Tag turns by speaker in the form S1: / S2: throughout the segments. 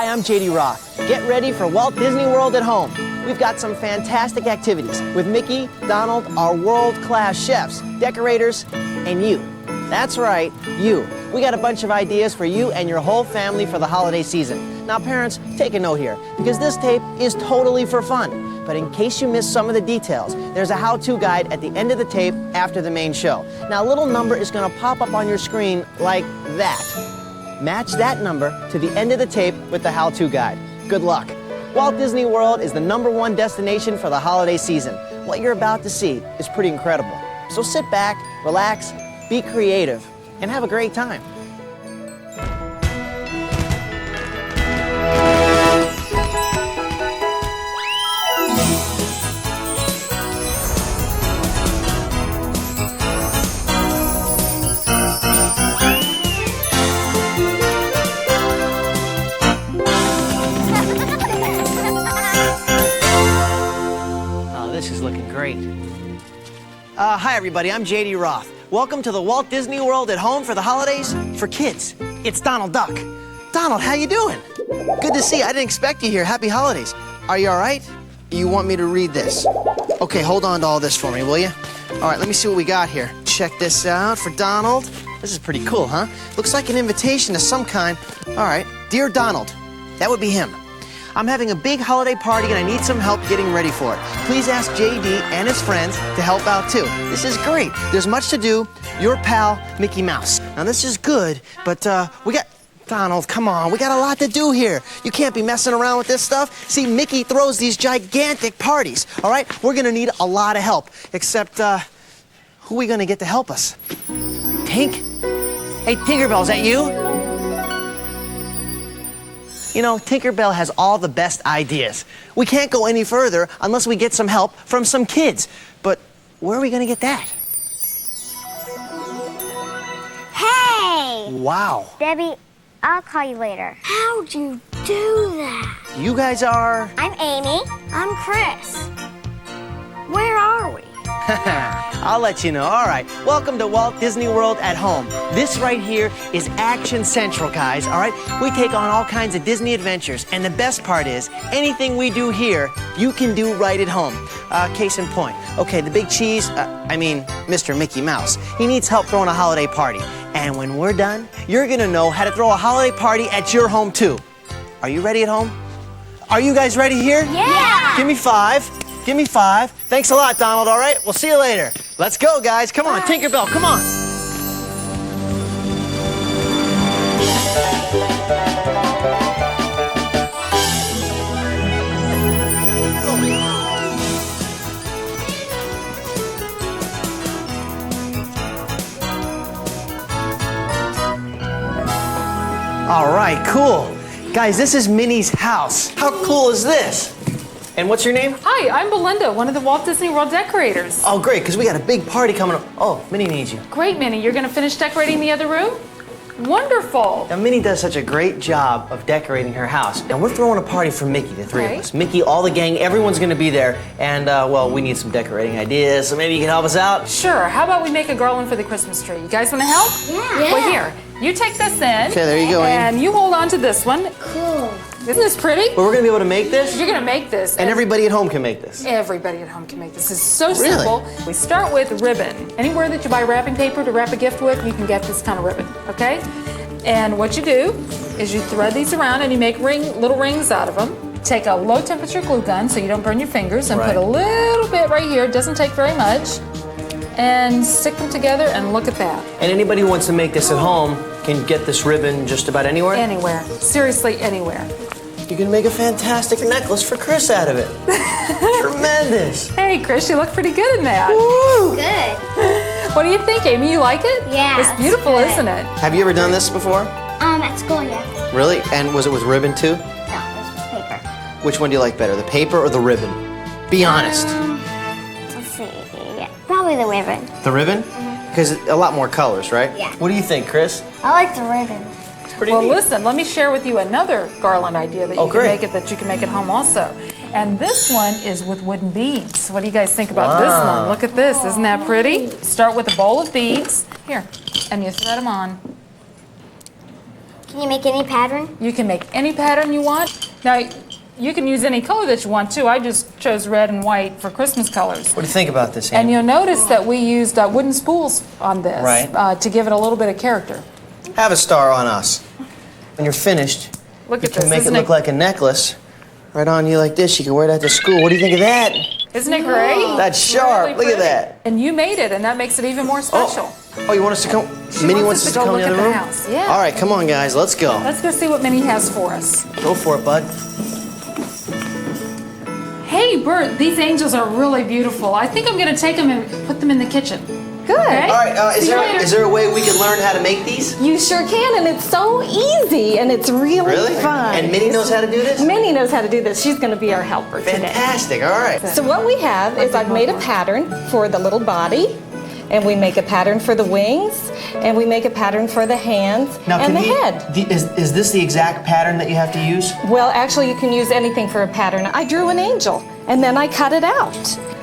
S1: Hi, I'm JD Roth. Get ready for Walt Disney World at home. We've got some fantastic activities with Mickey, Donald, our world-class chefs, decorators, and you. That's right, you. We got a bunch of ideas for you and your whole family for the holiday season. Now, parents, take a note here, because this tape is totally for fun. But in case you missed some of the details, there's a how-to guide at the end of the tape after the main show. Now, a little number is going to pop up on your screen like that. Match that number to the end of the tape with the how-to guide. Good luck. Walt Disney World is the #1 destination for the holiday season. What you're about to see is pretty incredible. So sit back, relax, be creative, and have a great time. This is looking great. Hi everybody, I'm JD Roth. Welcome to the Walt Disney World at home for the holidays for kids. It's Donald Duck. Donald, how you doing? Good to see you. I didn't expect you here. Happy holidays. Are you all right? You want me to read this? Okay, hold on to all this for me, will you? All right, let me see what we got here. Check this out for Donald. This is pretty cool, huh? Looks like an invitation to some kind. All right, Dear Donald, that would be him. I'm having a big holiday party and I need some help getting ready for it. Please ask JD and his friends to help out too. This is great. There's much to do. Your pal, Mickey Mouse. Now this is good, but we got... Donald, come on, we got a lot to do here. You can't be messing around with this stuff. See, Mickey throws these gigantic parties, all right? We're gonna need a lot of help, except, who are we gonna get to help us? Tink? Hey, Tinkerbell, is that you? You know, Tinkerbell has all the best ideas. We can't go any further unless we get some help from some kids. But where are we gonna get that?
S2: Hey!
S1: Wow.
S2: Debbie, I'll call you later. How'd you do that?
S1: You guys are...
S2: I'm Amy. I'm Chris. Where are we?
S1: I'll let you know. All right. Welcome to Walt Disney World at home. This right here is Action Central, guys, all right? We take on all kinds of Disney adventures, and the best part is, anything we do here, you can do right at home. Case in point. Okay, the big cheese, Mr. Mickey Mouse, he needs help throwing a holiday party. And when we're done, you're gonna know how to throw a holiday party at your home, too. Are you ready at home? Are you guys ready here?
S2: Yeah!
S1: Give me 5. Give me 5. Thanks a lot, Donald, all right? We'll see you later. Let's go, guys. Come on, Tinkerbell, come on. All right, cool. Guys, this is Minnie's house. How cool is this? And what's your name?
S3: Hi, I'm Belinda, one of the Walt Disney World decorators.
S1: Oh, great, because we got a big party coming up. Oh, Minnie needs you.
S3: Great, Minnie. You're going to finish decorating the other room? Wonderful.
S1: Now, Minnie does such a great job of decorating her house. And we're throwing a party for Mickey, the three of us. Mickey, all the gang, everyone's going to be there. And, well, we need some decorating ideas, so maybe you can help us out?
S3: Sure. How about we make a garland for the Christmas tree? You guys want to help?
S2: Yeah.
S3: Well, here. You take this in.
S1: Okay, there you go, Amy.
S3: And you hold on to this one.
S2: Cool.
S3: Isn't this pretty?
S1: Well, we're going to be able to make this?
S3: You're going to make this.
S1: And everybody at home can make this?
S3: Everybody at home can make this. It's so
S1: Really?
S3: simple. We start with ribbon. Anywhere that you buy wrapping paper to wrap a gift with, you can get this kind of ribbon, okay? And what you do is you thread these around and you make little rings out of them. Take a low temperature glue gun so you don't burn your fingers and put a little bit right here. It doesn't take very much. And stick them together and look at that.
S1: And anybody who wants to make this at home can get this ribbon just about anywhere?
S3: Anywhere. Seriously, anywhere.
S1: You can make a fantastic necklace for Chris out of it. Tremendous.
S3: Hey, Chris, you look pretty good in that.
S1: Woo!
S2: Good.
S3: What do you think, Amy? You like it?
S2: Yeah,
S3: It's beautiful,
S2: good.
S3: isn't it?
S1: Have you ever done this before?
S2: At school, yeah.
S1: Really? And was it with ribbon too?
S2: No, this was paper.
S1: Which one do you like better, the paper or the ribbon? Be honest.
S2: Let's see. Yeah, probably the ribbon.
S1: The ribbon? Because a lot more colors, right?
S2: Yeah.
S1: What do you think, Chris?
S2: I like the ribbon.
S1: It's pretty
S3: Well,
S1: neat.
S3: listen, let me share with you another garland idea that you can make at home also. And this one is with wooden beads. What do you guys think about this one? Look at this. Isn't that pretty? Start with a bowl of beads. Here. And you thread them on.
S2: Can you make any pattern?
S3: You can make any pattern you want. Now, you can use any color that you want too. I just chose red and white for Christmas colors.
S1: What do you think about this, Amy?
S3: And you'll notice that we used wooden spools on this
S1: Right.
S3: to give it a little bit of character.
S1: Have a star on us. When you're finished,
S3: Look
S1: you
S3: at
S1: can
S3: this.
S1: make it
S3: Isn't
S1: look like a necklace right on you like this. You can wear that to school. What do you think of that?
S3: Isn't it great?
S1: That's sharp.
S3: Really
S1: Look at
S3: pretty.
S1: that.
S3: And you made it, and that makes it even more special.
S1: Oh, you want us to come?
S3: She
S1: Minnie
S3: wants
S1: wants
S3: us
S1: us
S3: to
S1: to
S3: go
S1: come in
S3: look
S1: the
S3: at
S1: other
S3: the
S1: room?
S3: house. Yeah.
S1: All right, come on, guys. Let's go.
S3: Let's go see what Minnie has for us.
S1: Go for it, bud.
S3: Hey, Bert, these angels are really beautiful. I think I'm going to take them and put them in the kitchen.
S4: Good.
S3: Okay?
S1: All right,
S3: See you later.
S1: is there a way we can learn how to make these?
S4: You sure can, and it's so easy, and it's really fun.
S1: And Minnie knows how to do this?
S4: Minnie knows how to do this. She's going to be our helper today.
S1: Fantastic. All right.
S4: So what we have is I've made a pattern for the little body, and we make a pattern for the wings, and we make a pattern for the hands and the head.
S1: Is this the exact pattern that you have to use?
S4: Well, actually, you can use anything for a pattern. I drew an angel, and then I cut it out.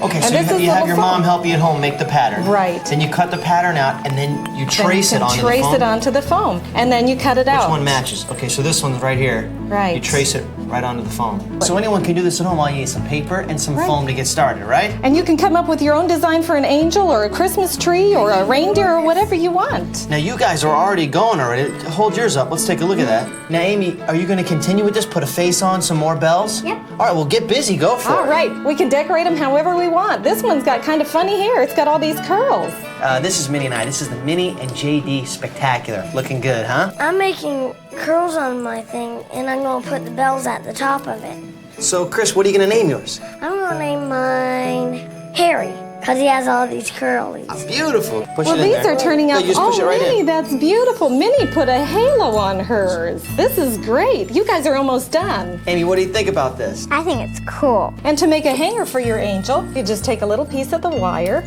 S1: Okay,
S4: And
S1: so
S4: this is
S1: you have
S4: little
S1: your
S4: foam.
S1: mom help you at home make the pattern.
S4: Right.
S1: Then you cut the pattern out, and then you
S4: Then
S1: trace
S4: you
S1: it
S4: can
S1: onto the
S4: trace
S1: foam.
S4: it onto the foam, and then you cut it
S1: Which
S4: out.
S1: one matches? Okay, so this one's right here.
S4: Right.
S1: You trace it right onto the foam. So anyone can do this at home. All you need is some paper and some
S4: Right.
S1: foam to get started, right?
S4: And you can come up with your own design for an angel or a Christmas tree or a reindeer or whatever you want.
S1: Now you guys are already going already. Hold yours up. Let's take a look at that. Now, Amy, are you going to continue with this? Put a face on, some more bells?
S2: Yep.
S1: All right, well, get busy. Go for
S4: All
S1: it.
S4: right, we can decorate them however we want. This one's got kind of funny hair. It's got all these curls.
S1: This is Minnie and I. This is the Minnie and JD Spectacular. Looking good, huh?
S2: I'm making curls on my thing, and I'm gonna put the bells at the top of it.
S1: So, Chris, what are you going to name yours?
S2: I'm gonna name mine Harry, because he has all these curlies.
S1: Beautiful. Push
S4: Well,
S1: it in
S4: these
S1: there.
S4: are turning
S1: No,
S4: out.
S1: you just push it right
S4: Minnie,
S1: in.
S4: that's beautiful. Minnie put a halo on hers. This is great. You guys are almost done.
S1: Amy, what do you think about this?
S2: I think it's cool.
S4: And to make a hanger for your angel, you just take a little piece of the wire,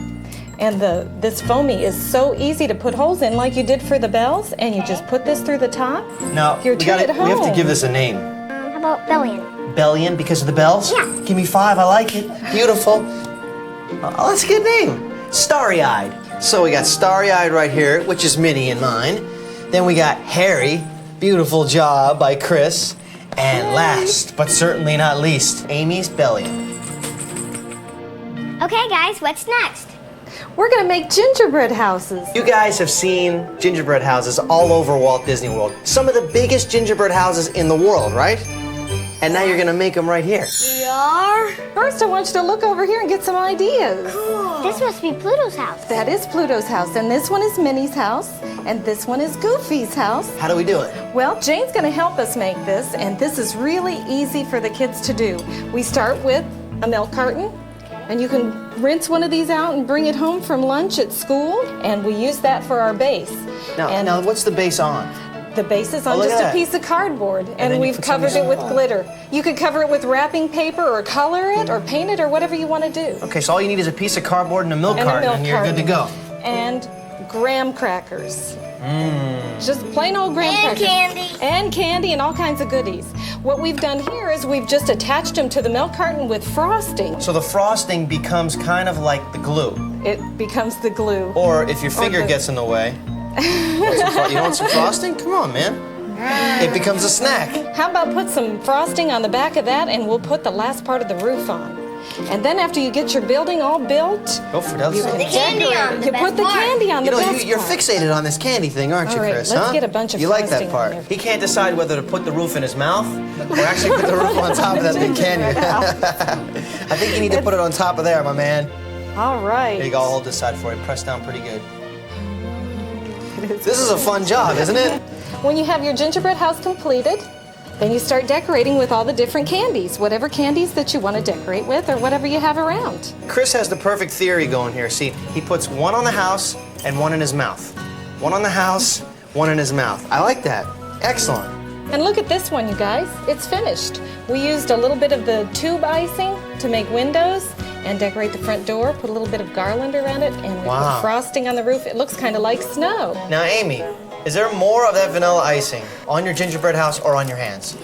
S4: and this foamy is so easy to put holes in like you did for the bells, and you just put this through the top.
S1: Now,
S4: You're
S1: we
S4: to at
S1: have to
S4: home.
S1: give this a name.
S2: How about Bellion?
S1: Bellion because of the bells?
S2: Yeah.
S1: Give me 5. I like it. Beautiful. Oh, that's a good name. Starry-eyed. So we got Starry-eyed right here, which is Minnie and mine. Then we got Harry. Beautiful job by Chris. And last, but certainly not least, Amy's Bellion.
S2: Okay, guys, what's next?
S4: We're gonna make gingerbread houses.
S1: You guys have seen gingerbread houses all over Walt Disney World. Some of the biggest gingerbread houses in the world, right? And now you're gonna make them right here.
S2: We are.
S4: First, I want you to look over here and get some ideas.
S2: This must be Pluto's house.
S4: That is Pluto's house, and this one is Minnie's house, and this one is Goofy's house.
S1: How do we do it?
S4: Well, Jane's gonna help us make this, and this is really easy for the kids to do. We start with a milk carton, and you can rinse one of these out and bring it home from lunch at school, and we use that for our base. And
S1: Now what's the base on?
S4: the base is on
S1: look
S4: just
S1: at
S4: a
S1: that.
S4: piece of cardboard,
S1: then
S4: and
S1: you
S4: we've
S1: put some
S4: covered it with
S1: on.
S4: glitter. You could cover it with wrapping paper or color it or paint it or whatever you want to do.
S1: Okay, so all you need is a piece of cardboard and a milk
S4: And a
S1: carton,
S4: milk
S1: and you're good to go.
S4: carton. And graham crackers. Just plain old graham
S2: And
S4: crackers.
S2: candy.
S4: And candy and all kinds of goodies. What we've done here is we've just attached them to the milk carton with frosting.
S1: So the frosting becomes kind of like the glue.
S4: It becomes the glue.
S1: Or if your finger
S4: the-
S1: gets in the way. You want some frosting? Come on, man. It becomes a snack.
S4: How about put some frosting on the back of that, and we'll put the last part of the roof on. And then after you get your building all built,
S1: Go for it.
S4: you can
S2: The candy
S4: decorate
S2: on
S4: it.
S2: the
S4: You
S2: best
S4: put the
S2: part.
S4: candy on
S1: You
S4: the
S1: know,
S4: best
S1: you're
S4: part.
S1: fixated on this candy thing, aren't you,
S4: All right,
S1: Chris?
S4: let's
S1: huh?
S4: get a bunch of
S1: You like
S4: frosting
S1: that
S4: on
S1: part.
S4: there.
S1: He can't decide whether to put the roof in his mouth or actually put the roof on top of that big candy. I think you need to put it on top of there, my man.
S4: All right.
S1: Here you go. I'll hold this side for you. Press down pretty good. This is a fun job, isn't it?
S4: When you have your gingerbread house completed, then you start decorating with all the different candies, whatever candies that you want to decorate with or whatever you have around.
S1: Chris has the perfect theory going here. See, he puts one on the house and one in his mouth. One on the house, one in his mouth. I like that. Excellent.
S4: And look at this one, you guys. It's finished. We used a little bit of the tube icing to make windows and decorate the front door, put a little bit of garland around it, and we
S1: Wow.
S4: put frosting on the roof. It looks kind of like snow.
S1: Now, Amy, is there more of that vanilla icing on your gingerbread house or on your hands?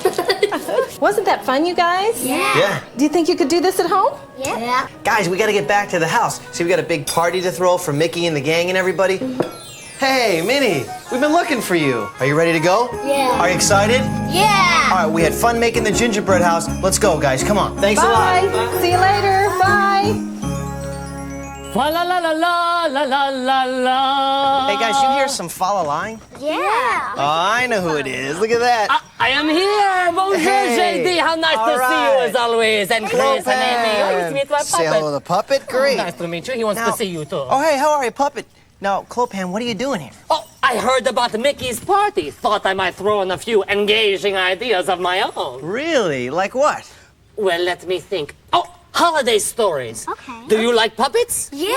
S4: Wasn't that fun, you guys?
S1: Yeah.
S4: Do you think you could do this at home?
S2: Yeah.
S1: Guys, we got to get back to the house. See, we got a big party to throw for Mickey and the gang and everybody. Hey, Minnie, we've been looking for you. Are you ready to go?
S2: Yeah.
S1: Are you excited?
S2: Yeah.
S1: All right, we had fun making the gingerbread house. Let's go, guys. Come on. Thanks a lot.
S4: Bye. See you later. Bye.
S5: Fa la la la la la la la la.
S1: Hey, guys, you hear some follow line?
S2: Yeah.
S1: Oh, I know who it is. Look at that.
S5: I am here. Bonjour,
S1: Hey.
S5: JD. How nice
S1: All
S5: to see you
S1: right.
S5: as always. And Chris and Amy. Oh, nice to meet my
S1: Say hello to
S5: puppet.
S1: the puppet. Great.
S5: Nice to meet you. He wants
S1: Now-
S5: to see you too.
S1: Oh, hey, how are you, puppet? Now, Clopan, what are you doing here?
S5: Oh, I heard about Mickey's party. Thought I might throw in a few engaging ideas of my own.
S1: Really? Like what?
S5: Well, let me think. Oh, holiday stories.
S2: Okay.
S5: Do you like puppets?
S2: Yeah.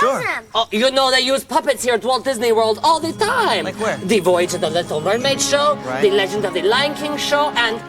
S1: Sure.
S2: Awesome.
S5: Oh, you know they use puppets here at Walt Disney World all the time.
S1: Like where?
S5: The Voyage of the Little Mermaid show,
S1: Right.
S5: the Legend of the Lion King show, and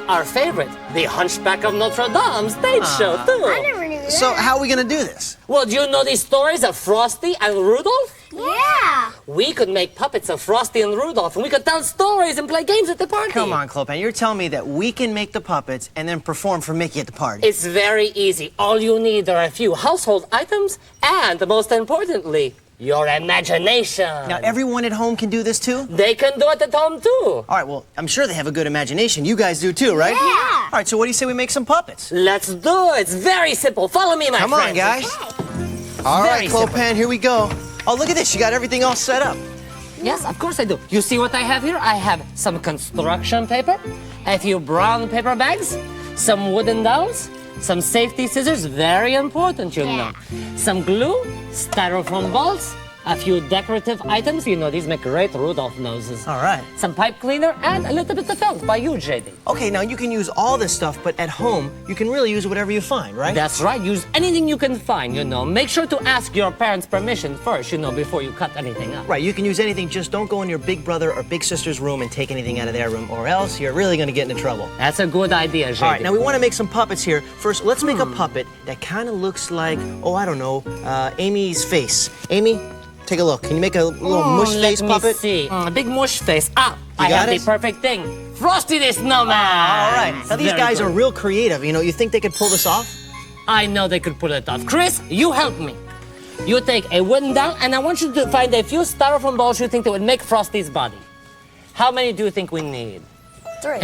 S5: our favorite, the Hunchback of Notre Dame stage show too.
S2: I never knew that.
S1: So, how are we gonna do this?
S5: Well, do you know the stories of Frosty and Rudolph?
S2: Yeah.
S5: We could make puppets of Frosty and Rudolph, and we could tell stories and play games at the party.
S1: Come on, Clopan. You're telling me that we can make the puppets and then perform for Mickey at the party?
S5: It's very easy. All you need are a few household items, and most importantly, your imagination.
S1: Now, everyone at home can do this too?
S5: They can do it at home too.
S1: All right, well, I'm sure they have a good imagination. You guys do too, right?
S2: Yeah.
S1: All right, so what do you say we make some puppets?
S5: Let's do it. It's very simple. Follow me, my
S1: Come on,
S5: friends.
S1: guys. All
S5: Very
S1: right,
S5: simple.
S1: Clopan, here we go. Oh, look at this. You got everything all set up.
S5: Yes, of course I do. You see what I have here? I have some construction paper, a few brown paper bags, some wooden dolls, some safety scissors, very important, you know. Some glue, styrofoam balls, a few decorative items. You know, these make great Rudolph noses.
S1: All right.
S5: Some pipe cleaner and a little bit of felt by you, JD.
S1: Okay, now you can use all this stuff, but at home, you can really use whatever you find, right?
S5: That's right. Use anything you can find, you know. Make sure to ask your parents' permission first, you know, before you cut anything up.
S1: Right, you can use anything, just don't go in your big brother or big sister's room and take anything out of their room, or else you're really gonna get into trouble.
S5: That's a good idea, JD.
S1: All right, now we want to make some puppets here. First, let's make a puppet that kind of looks like, oh, I don't know, Amy's face. Amy, take a look. Can you make a little mush face
S5: Let me
S1: puppet?
S5: see. A big mush face. Ah, I
S1: got
S5: have
S1: it?
S5: the perfect thing. Frosty the Snowman.
S1: All right. Now these
S5: Very
S1: guys
S5: good.
S1: are real creative. You know, you think they could pull this off?
S5: I know they could pull it off. Chris, you help me. You take a wooden doll, and I want you to find a few styrofoam balls you think that would make Frosty's body. How many do you think we need?
S2: 3.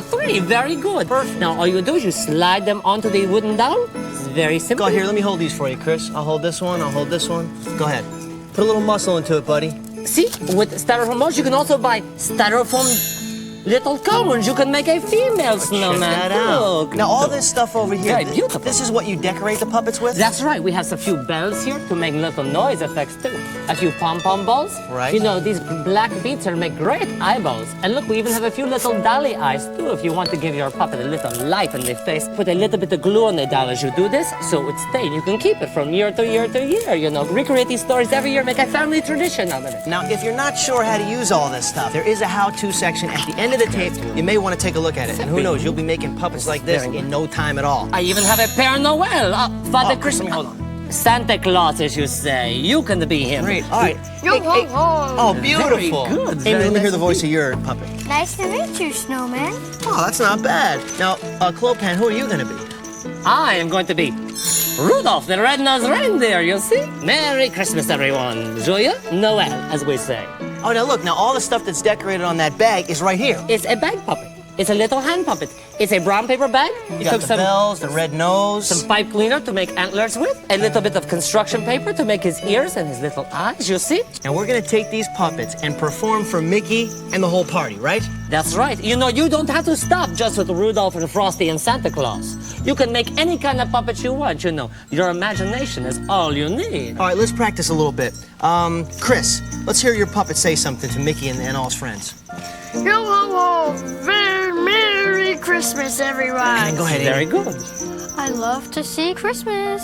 S5: Three. Very good.
S1: Perfect.
S5: Now, all you do is you slide them onto the wooden doll. It's very simple.
S1: Go here, let me hold these for you, Chris. I'll hold this one, I'll hold this one. Go ahead. Put a little muscle into it, buddy.
S5: See, with styrofoam balls, you can also buy styrofoam little cones. You can make a female snowman.
S1: Check that out.
S5: too.
S1: Now, all this stuff over here,
S5: Very beautiful.
S1: this is what you decorate the puppets with?
S5: That's right. We have a few bells here to make little noise effects too. A few pom-pom balls.
S1: Right.
S5: You know, these black beads here make great eyeballs. And look, we even have a few little dolly eyes too. If you want to give your puppet a little life in the face, put a little bit of glue on the doll as you do this, so it would stay. You can keep it from year to year to year. You know, recreate these stories every year. Make a family tradition out of it.
S1: Now, if you're not sure how to use all this stuff, there is a how-to section at the end of the tape. You may want to take a look at it. And who knows, you'll be making puppets like this in no time at all.
S5: I even have a Père Noël. Father
S1: Oh,
S5: Christmas.
S1: hold on.
S5: Santa Claus, as you say. You can be him.
S1: Great. All right.
S2: Yo, ho, ho.
S1: Oh, beautiful.
S5: Very good.
S1: Amy,
S5: Very
S1: let me hear
S5: nice
S1: the voice of your puppet.
S2: Nice to meet you, Snowman.
S1: Oh, that's not bad. Now, Clopan, who are you going to be?
S5: I am going to be Rudolph the Red-Nosed Reindeer, you see? Merry Christmas, everyone. Joyeux Noël, as we say.
S1: Oh, now look, now all the stuff that's decorated on that bag is right here.
S5: It's a bag puppet. It's a little hand puppet. It's a brown paper bag.
S1: You got the bells, the red nose.
S5: some pipe cleaner to make antlers with, a little bit of construction paper to make his ears and his little eyes, you see?
S1: And we're going to take these puppets and perform for Mickey and the whole party, right?
S5: That's right. You know, you don't have to stop just with Rudolph and Frosty and Santa Claus. You can make any kind of puppet you want, you know. Your imagination is all you need.
S1: All right, let's practice a little bit. Chris, let's hear your puppet say something to Mickey and all his friends.
S2: Yo, ho, ho. Very Merry Christmas, everyone.
S1: Go ahead, Amy.
S5: Very good.
S2: I love to see Christmas.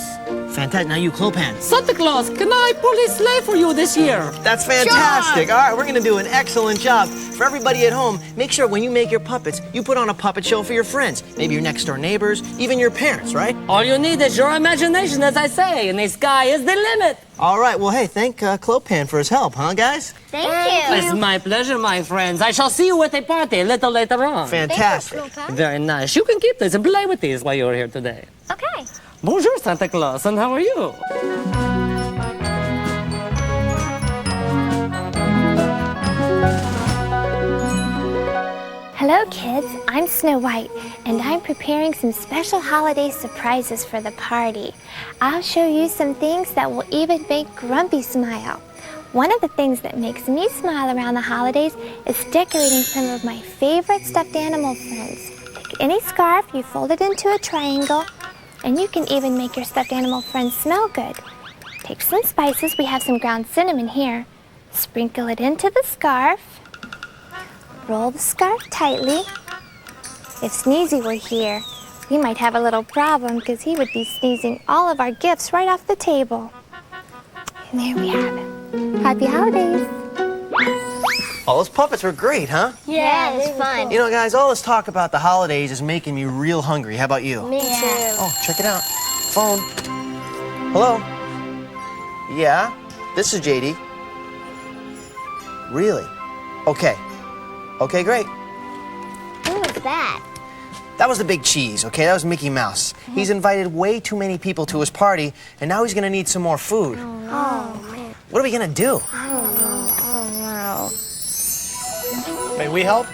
S1: Fantastic. Now you, Clopan.
S5: Santa Claus, can I pull his sleigh for you this year?
S1: That's fantastic. All right, we're going to do an excellent job. For everybody at home, make sure when you make your puppets, you put on a puppet show for your friends. Maybe your next door neighbors, even your parents, right?
S5: All you need is your imagination, as I say, and the sky is the limit.
S1: All right, well, hey, thank
S6: Clopan for his help, huh, guys?
S2: Thank you.
S5: It's my pleasure, my friends. I shall see you at a party a little later on.
S6: Fantastic.
S5: Very nice. You can keep these and play with these while you're here today.
S2: Okay.
S5: Bonjour, Santa Claus, and how are you?
S2: kids. I'm Snow White, and I'm preparing some special holiday surprises for the party. I'll show you some things that will even make Grumpy smile. One of the things that makes me smile around the holidays is decorating some of my favorite stuffed animal friends. Take any scarf, you fold it into a triangle, and you can even make your stuffed animal friends smell good. Take some spices. We have some ground cinnamon here. Sprinkle it into the scarf. Roll the scarf tightly. If Sneezy were here, we might have a little problem because he would be sneezing all of our gifts right off the table. And there we have it. Happy holidays.
S1: Oh, those puppets were great, huh?
S2: Yeah, it was fun.
S1: You know, guys, all this talk about the holidays is making me real hungry. How about you?
S2: Me too.
S1: Oh, check it out. Phone. Hello? Yeah? This is JD. Really? Okay. Okay, great.
S2: Who was that?
S1: That was the big cheese, okay? That was Mickey Mouse. He's invited way too many people to his party, and now he's gonna need some more food.
S2: Oh, man.
S1: What are we gonna do?
S2: I don't know.
S6: May we help?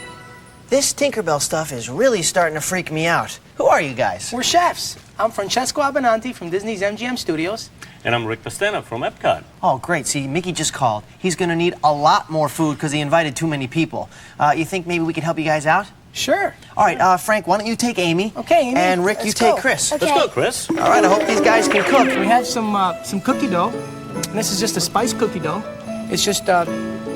S1: This Tinkerbell stuff is really starting to freak me out. Who are you guys?
S6: We're chefs. I'm Francesco Abenanti from Disney's MGM Studios.
S7: And I'm Rick Pastena from Epcot.
S1: Oh, great. See, Mickey just called. He's gonna need a lot more food because he invited too many people. You think maybe we could help you guys out?
S6: Sure.
S1: All right, Frank, why don't you take Amy?
S6: Okay, Amy.
S1: And Rick, you
S6: Let's
S1: take
S6: go.
S1: Chris.
S2: Okay.
S7: Let's go, Chris.
S1: All right, I hope these guys can cook.
S6: We have some cookie dough. And this is just a spice cookie dough. It's just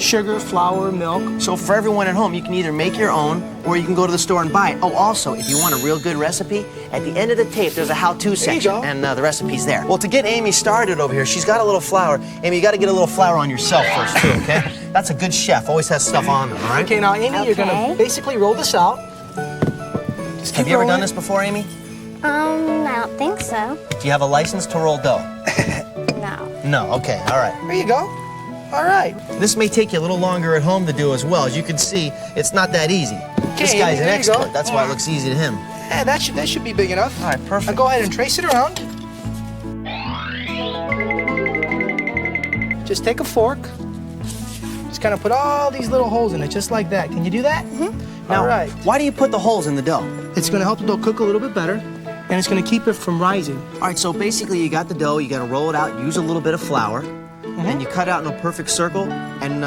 S6: sugar, flour, milk.
S1: So for everyone at home, you can either make your own or you can go to the store and buy it. Oh, also, if you want a real good recipe, at the end of the tape, there's a how-to section.
S6: go.
S1: And the recipe's there. Well, to get Amy started over here, she's got a little flour. Amy, you got to get a little flour on yourself first, too, okay? That's a good chef. Always has stuff on them, all right?
S6: Okay, now, Amy, you're going
S2: Okay.
S6: to basically roll this out. Just
S1: Have
S6: keep
S1: you ever done
S6: rolling
S1: this before, Amy?
S2: I don't think so.
S1: Do you have a license to roll dough?
S2: No.
S1: No, okay, all right.
S6: There you go. All right.
S1: This may take you a little longer at home to do as well. As you can see, it's not that easy. This guy's an
S6: there you go.
S1: expert. That's why it looks easy to him.
S6: Yeah, that should be big enough.
S1: All right, perfect.
S6: Now go ahead and trace it around. Just take a fork. Just kind of put all these little holes in it, just like that. Can you do that? Mm-hmm.
S1: Now,
S6: All right.
S1: why do you put the holes in the dough?
S6: It's going to help the dough cook a little bit better, and it's going to keep it from rising.
S1: All right, so basically you got the dough, you got to roll it out, use a little bit of flour, and you cut out in a perfect circle and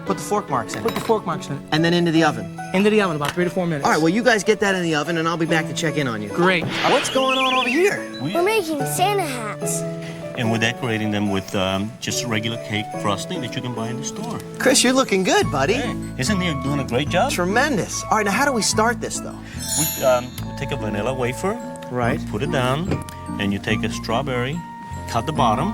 S1: put the fork marks in
S6: Put
S1: it.
S6: the fork marks in it.
S1: And then into the oven.
S6: Into the oven, about 3 to 4 minutes.
S1: All right, well, you guys get that in the oven, and I'll be back to check in on you.
S6: Great.
S1: What's going on over here?
S2: We're making Santa hats.
S7: And we're decorating them with just regular cake frosting that you can buy in the store.
S1: Chris, you're looking good, buddy.
S7: Hey, isn't he doing a great job?
S1: Tremendous. All right, now how do we start this, though?
S7: We take a vanilla wafer,
S1: Right.
S7: put it down, and you take a strawberry, cut the bottom,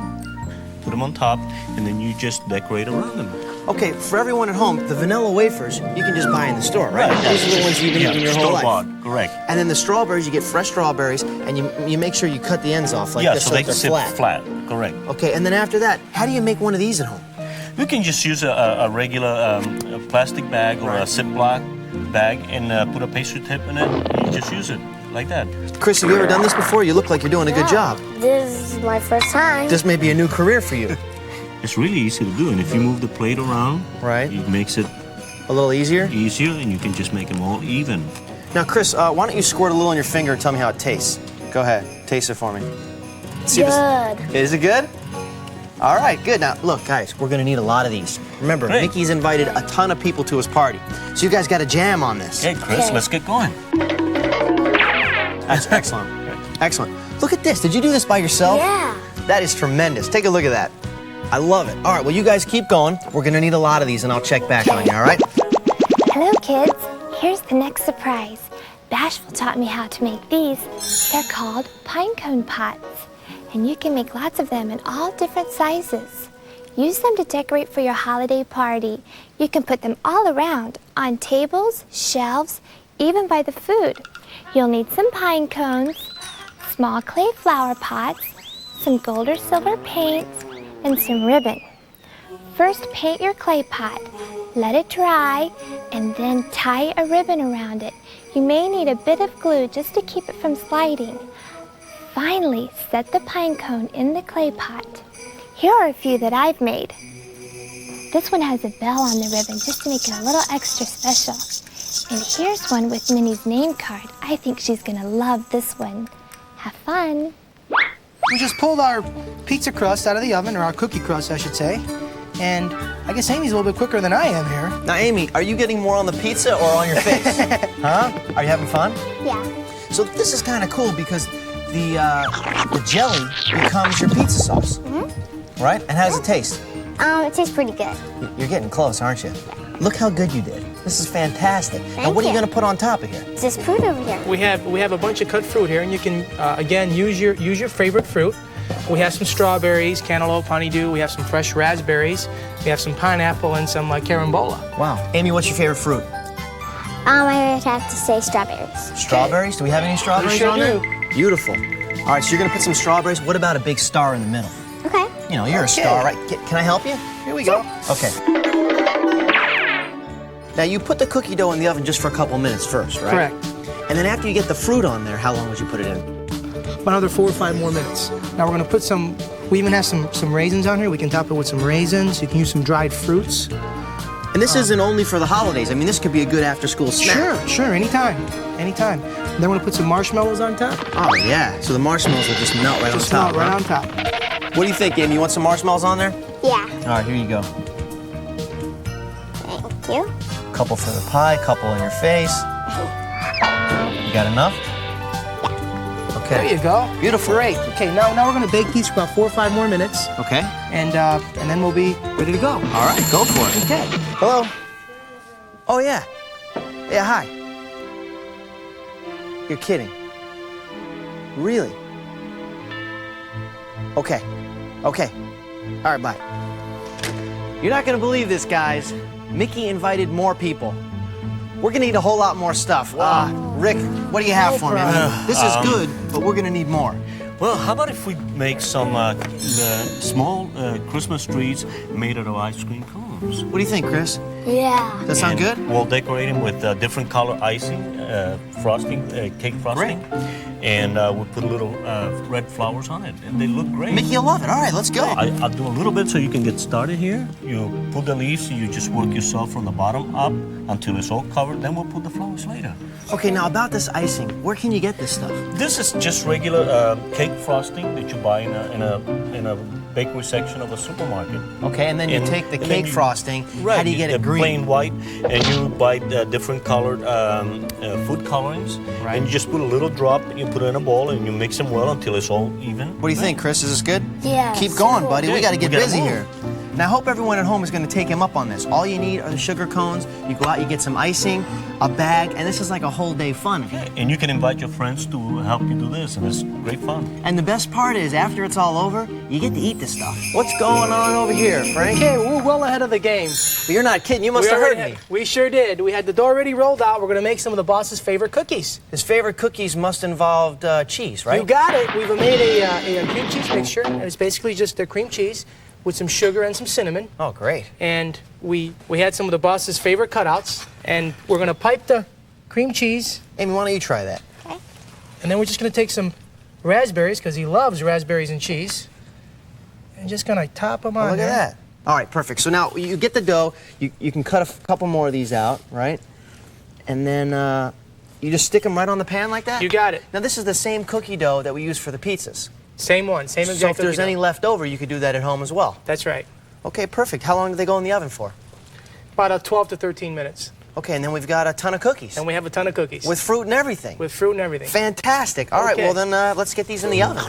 S7: put them on top, and then you just decorate around them.
S1: Okay, for everyone at home, the vanilla wafers you can just buy in the store, right?
S7: Right,
S1: These are the ones you've been eating your whole life.
S7: store-bought, correct.
S1: And then the strawberries, you get fresh strawberries, and you make sure you cut the ends off like
S7: Yeah,
S1: this
S7: so
S1: so
S7: they
S1: that
S7: sit
S1: they're
S7: flat, correct.
S1: Okay, and then after that, how do you make one of these at home?
S7: You can just use a regular a plastic bag or a Ziploc bag and put a pastry tip in it. And you just use it like that.
S1: Chris, have you ever done this before? You look like you're doing a good job.
S2: This is my first time.
S1: This may be a new career for you.
S7: It's really easy to do, and if you move the plate around,
S1: Right.
S7: it makes it
S1: A little easier?
S7: easier, and you can just make them all even.
S1: Now, Chris, why don't you squirt a little on your finger and tell me how it tastes? Go ahead, taste it for me. See
S2: Good.
S1: Is it good? All right, good. Now, look, guys, we're gonna need a lot of these. Remember,
S7: Great.
S1: Mickey's invited a ton of people to his party, so you guys got to jam on this.
S7: Okay, Chris,
S2: Okay.
S7: let's get going.
S1: That's excellent. Excellent. Look at this. Did you do this by yourself?
S2: Yeah.
S1: That is tremendous. Take a look at that. I love it. All right, well, you guys keep going. We're gonna need a lot of these, and I'll check back on you, all right?
S2: Hello, kids. Here's the next surprise. Bashful taught me how to make these. They're called pine cone pots, and you can make lots of them in all different sizes. Use them to decorate for your holiday party. You can put them all around, on tables, shelves, even by the food. You'll need some pine cones, small clay flower pots, some gold or silver paint, and some ribbon. First, paint your clay pot. Let it dry, and then tie a ribbon around it. You may need a bit of glue just to keep it from sliding. Finally, set the pine cone in the clay pot. Here are a few that I've made. This one has a bell on the ribbon just to make it a little extra special. And here's one with Minnie's name card. I think she's gonna love this one. Have fun.
S6: We just pulled our pizza crust out of the oven, or our cookie crust, I should say. And I guess Amy's a little bit quicker than I am here.
S1: Now, Amy, are you getting more on the pizza or on your face? Huh? Are you having fun?
S2: Yeah.
S1: So this is kind of cool because the jelly becomes your pizza sauce, right? And how does it taste?
S2: It tastes pretty good.
S1: You're getting close, aren't you? Look how good you did. This is fantastic. Now,
S2: Thank
S1: what are you
S2: you.
S1: going to put on top of here?
S2: This fruit over here.
S6: We have a bunch of cut fruit here, and you can again use your favorite fruit. We have some strawberries, cantaloupe, honeydew. We have some fresh raspberries. We have some pineapple and some carambola.
S1: Wow. Amy, what's your favorite fruit?
S2: I would have to say strawberries.
S1: Strawberries? Do we have any strawberries
S6: sure
S1: on there?
S6: do.
S1: Beautiful. All right, so you're going to put some strawberries. What about a big star in the middle?
S2: Okay.
S1: You know, you're a star, right? Can I help you?
S6: Here we go.
S1: Okay. Now, you put the cookie dough in the oven just for a couple minutes first, right?
S6: Correct.
S1: And then after you get the fruit on there, how long would you put it in?
S6: Another 4 or 5 more minutes. Now we're gonna put some, we even have some raisins on here. We can top it with some raisins. You can use some dried fruits.
S1: And this isn't only for the holidays. I mean, this could be a good after-school snack.
S6: Sure, anytime. And then we're gonna put some marshmallows on top.
S1: Oh, yeah. So the marshmallows will just melt right on top.
S6: Right
S1: huh?
S6: on top.
S1: What do you think, Amy? You want some marshmallows on there?
S2: Yeah.
S1: All right, here you go.
S2: Thank you.
S1: Couple for the pie, couple in your face. You got enough? Okay.
S6: There you go.
S1: Beautiful.
S6: Great. Okay, now we're gonna bake these for about 4 or 5 more minutes,
S1: Okay.
S6: and then we'll be ready to go.
S1: All right, go for it.
S6: Okay.
S1: Hello? Oh, yeah. Yeah, hi. You're kidding. Really? Okay. Okay. All right, bye. You're not going to believe this, guys. Mickey invited more people. We're going to need a whole lot more stuff. Rick, what do you have for me? This is good, but we're going to need more.
S7: Well, how about if we make some small Christmas trees made out of ice cream cones?
S1: What do you think, Chris?
S2: Yeah.
S1: Does that sound good?
S7: We'll decorate them with different color icing, frosting, cake frosting. And we'll put little red flowers on it, and they look great.
S1: Mickey, you'll love it. All right, let's go.
S7: I'll do a little bit so you can get started here. You put the leaves, and you just work yourself from the bottom up until it's all covered. Then we'll put the flowers later.
S1: Okay, now about this icing, where can you get this stuff?
S7: This is just regular cake frosting that you buy in a bakery section of a supermarket.
S1: Okay, and then you
S7: And-
S1: take the
S7: and then
S1: cake
S7: you-
S1: frosting.
S7: Right,
S1: How do you get it green?
S7: Plain white, and you buy different colored food colorings,
S1: Right.
S7: and you just put a little drop, and you put it in a bowl, and you mix them well until it's all even.
S1: What do you think, Chris? Is this good?
S2: Yeah,
S1: Keep
S2: so
S1: going,
S2: cool.
S1: buddy. We
S7: Okay,
S1: got to get
S7: we gotta
S1: busy
S7: move.
S1: here. Now, I hope everyone at home is going to take him up on this. All you need are the sugar cones. You go out, you get some icing, a bag, and this is like a whole day fun.
S7: And you can invite your friends to help you do this, and it's great fun.
S1: And the best part is, after it's all over, you get to eat this stuff. What's going on over here, Frank?
S6: Okay, we're well ahead of the game.
S1: You're not kidding. You must have heard me.
S6: We sure did. We had the dough already rolled out. We're gonna make some of the boss's favorite cookies.
S1: His favorite cookies must involve cheese, right?
S6: You got it. We've made a cream cheese mixture, and it's basically just the cream cheese with some sugar and some cinnamon.
S1: Oh, great.
S6: And we had some of the boss's favorite cutouts, and we're gonna pipe the cream cheese,
S1: Amy, why don't you try that?
S6: and then we're just gonna take some raspberries, because he loves raspberries and cheese, and just gonna top them
S1: Oh,
S6: on
S1: look
S6: there.
S1: at that. All right, perfect. So now you get the dough. You can cut a couple more of these out, right? And then you just stick them right on the pan like that?
S6: You got it.
S1: Now, this is the same cookie dough that we use for the pizzas.
S6: Same one, same exact
S1: So if there's
S6: cookie
S1: any
S6: dough.
S1: left over, you could do that at home as well.
S6: That's right.
S1: Okay, perfect. How long do they go in the oven for?
S6: About 12 to 13 minutes.
S1: Okay, and then we've got a ton of cookies.
S6: And we have a ton of cookies.
S1: With fruit and everything.
S6: With fruit and everything.
S1: Fantastic. All right,
S6: Okay.
S1: well then let's get these in the oven.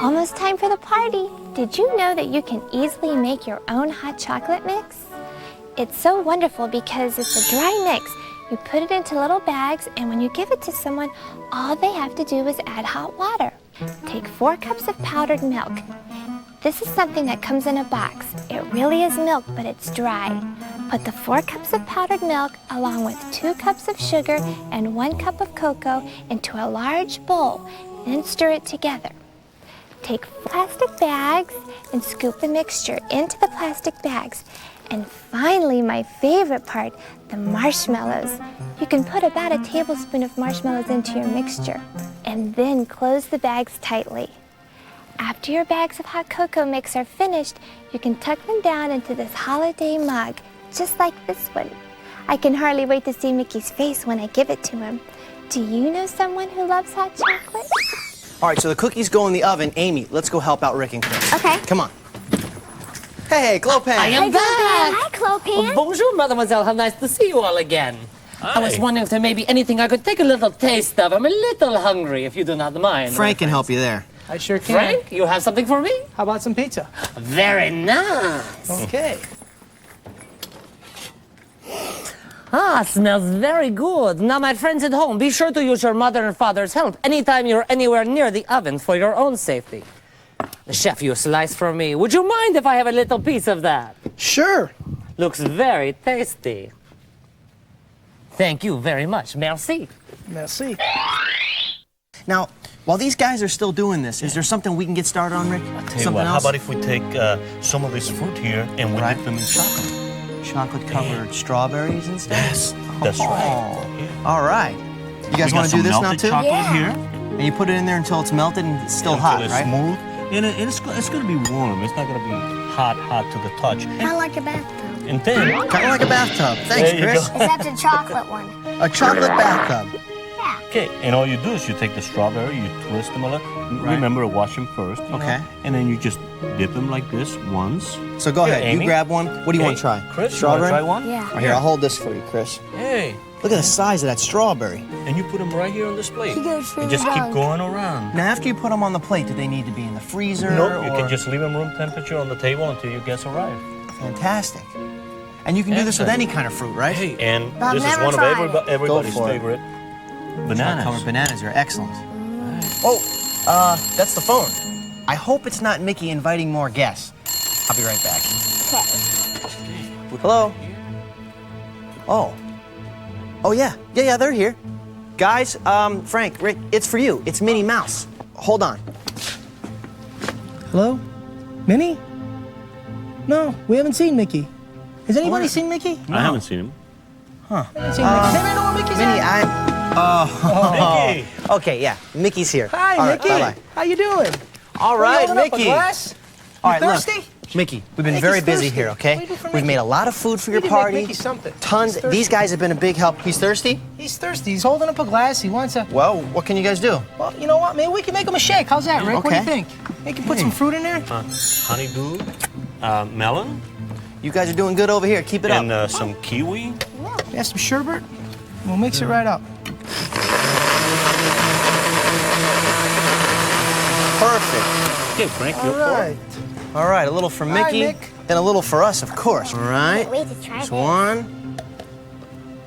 S2: Almost time for the party. Did you know that you can easily make your own hot chocolate mix? It's so wonderful because it's a dry mix. You put it into little bags, and when you give it to someone, all they have to do is add hot water. Take 4 cups of powdered milk. This is something that comes in a box. It really is milk, but it's dry. Put the 4 cups of powdered milk along with 2 cups of sugar and 1 cup of cocoa into a large bowl, then stir it together. Take plastic bags and scoop the mixture into the plastic bags. And finally, my favorite part, the marshmallows. You can put about a tablespoon of marshmallows into your mixture and then close the bags tightly. After your bags of hot cocoa mix are finished, you can tuck them down into this holiday mug, just like this one. I can hardly wait to see Mickey's face when I give it to him. Do you know someone who loves hot chocolate?
S1: All right, so the cookies go in the oven. Amy, let's go help out Rick and Chris.
S2: Okay.
S1: Come on. Hey, Clopan.
S5: I am back.
S2: Hi, Clopan.
S5: Bonjour, mademoiselle. How nice to see you all again. I was wondering if there may be anything I could take a little taste of. I'm a little hungry, if you do not mind.
S1: Frank can help you there.
S6: I sure can.
S5: Frank, you have something for me?
S6: How about some pizza?
S5: Very nice.
S6: Okay.
S5: Ah, smells very good. Now, my friends at home, be sure to use your mother and father's help anytime you're anywhere near the oven for your own safety. The chef, you slice for me. Would you mind if I have a little piece of that?
S6: Sure.
S5: Looks very tasty. Thank you very much. Merci.
S6: Merci.
S1: Now, while these guys are still doing this, is there something we can get started on, Rick?
S7: Tell you
S1: Something
S7: what, how
S1: else?
S7: about if we take some of this fruit here and we dip them in chocolate?
S1: Chocolate-covered strawberries and stuff?
S7: Yes, that's right.
S1: All right. You guys want to do this now, too?
S7: Chocolate here.
S1: And you put it in there until it's melted and it's still hot,
S7: Until it's
S1: right?
S7: smooth. And it's going to be warm. It's not going to be hot to the touch.
S8: Kind of like a bathtub.
S7: And then,
S1: Kind of like a bathtub. Thanks,
S7: There you
S1: Chris.
S7: go.
S8: Except a chocolate one.
S1: A chocolate bathtub.
S7: okay, and all you do is you take the strawberry, you twist them a little. Remember, wash them first. you know,
S1: Okay.
S7: And then you just dip them like this once.
S1: So go ahead.
S7: Amy.
S1: You grab one. What do you want to try?
S7: Chris,
S1: Strawberry?
S7: you want to try one?
S8: Yeah.
S1: Right here, I'll hold this for you, Chris.
S7: Hey.
S1: Look at the size of that strawberry.
S7: And you put them right here on this plate.
S8: He goes for
S7: And
S8: the
S7: just keep
S8: dog.
S7: going around.
S1: Now, after you put them on the plate, do they need to be in the freezer?
S7: No, you
S1: or-
S7: can just leave them room temperature on the table until your guests arrive.
S1: Fantastic. And you can do this with any kind of fruit, right?
S7: Hey, and
S8: But I've
S7: this is
S8: never
S7: one of
S8: tried it.
S7: everybody's
S1: Go for it.
S7: favorite
S1: Chocolate-covered
S7: bananas.
S1: bananas are excellent. Oh, that's the phone. I hope it's not Mickey inviting more guests. I'll be right back. Hello? Oh. Oh, yeah. Yeah, they're here. Guys, Frank, Rick, it's for you. It's Minnie Mouse. Hold on.
S6: Hello? Minnie? No, we haven't seen Mickey. Has anybody seen Mickey?
S7: I haven't seen him.
S6: Haven't seen Mickey. Does anybody know where Mickey's
S1: Minnie,
S6: at?
S7: Mickey!
S1: Okay, yeah. Mickey's here.
S6: Hi,
S1: All right,
S6: Mickey.
S1: bye-bye.
S6: How you doing?
S1: All
S6: You
S1: right,
S6: holding up a
S1: Mickey.
S6: glass?
S1: All
S6: You
S1: right, look.
S6: thirsty?
S1: Mickey, we've been
S6: Mickey's
S1: very busy
S6: thirsty.
S1: here,
S6: What do
S1: okay?
S6: you do for
S1: We've
S6: Mickey?
S1: made a lot of food for your
S6: need to make
S1: party.
S6: Mickey something.
S1: Tons.
S6: He's thirsty.
S1: These guys have been a big help. He's thirsty?
S6: He's thirsty. He's holding up a glass. He wants a...
S1: Well, what can you guys do?
S6: Well, you know what? Maybe we can make him a shake. How's that, Rick? What do you
S1: Okay.
S6: think? You can put some fruit in there?
S7: Honeydew, melon,
S1: You guys are doing good over here. Keep it up.
S7: and some kiwi.
S6: We have some sherbet. We'll mix it right up.
S1: Perfect.
S7: Okay, Frank,
S6: All
S7: you're
S6: right.
S1: All right, a little for
S6: right,
S1: Mickey,
S6: Mick.
S1: and a little for us, of course. All right.
S8: Can't wait to try
S1: There's
S8: this.
S1: one.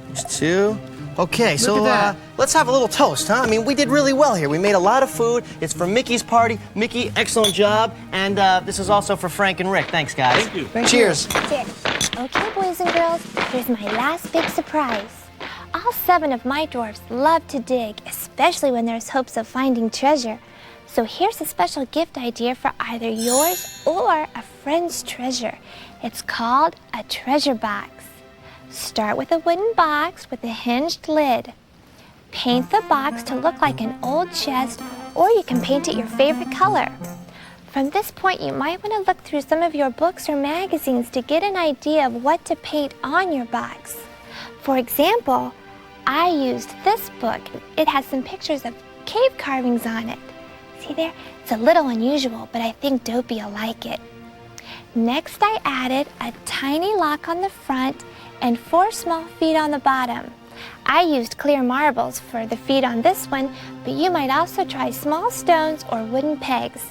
S1: There's two. Okay, so
S6: at that.
S1: let's have a little toast, huh? I mean, we did really well here. We made a lot of food. It's for Mickey's party. Mickey, excellent job. And this is also for Frank and Rick. Thanks, guys.
S7: Thank you.
S6: Thank
S1: Cheers.
S2: Okay, boys and girls, here's my last big surprise. All 7 of my dwarfs love to dig, especially when there's hopes of finding treasure. So here's a special gift idea for either yours or a friend's treasure. It's called a treasure box. Start with a wooden box with a hinged lid. Paint the box to look like an old chest, or you can paint it your favorite color. From this point, you might want to look through some of your books or magazines to get an idea of what to paint on your box. For example, I used this book. It has some pictures of cave carvings on it. See there? It's a little unusual, but I think Dopey will like it. Next, I added a tiny lock on the front and 4 small feet on the bottom. I used clear marbles for the feet on this one, but you might also try small stones or wooden pegs.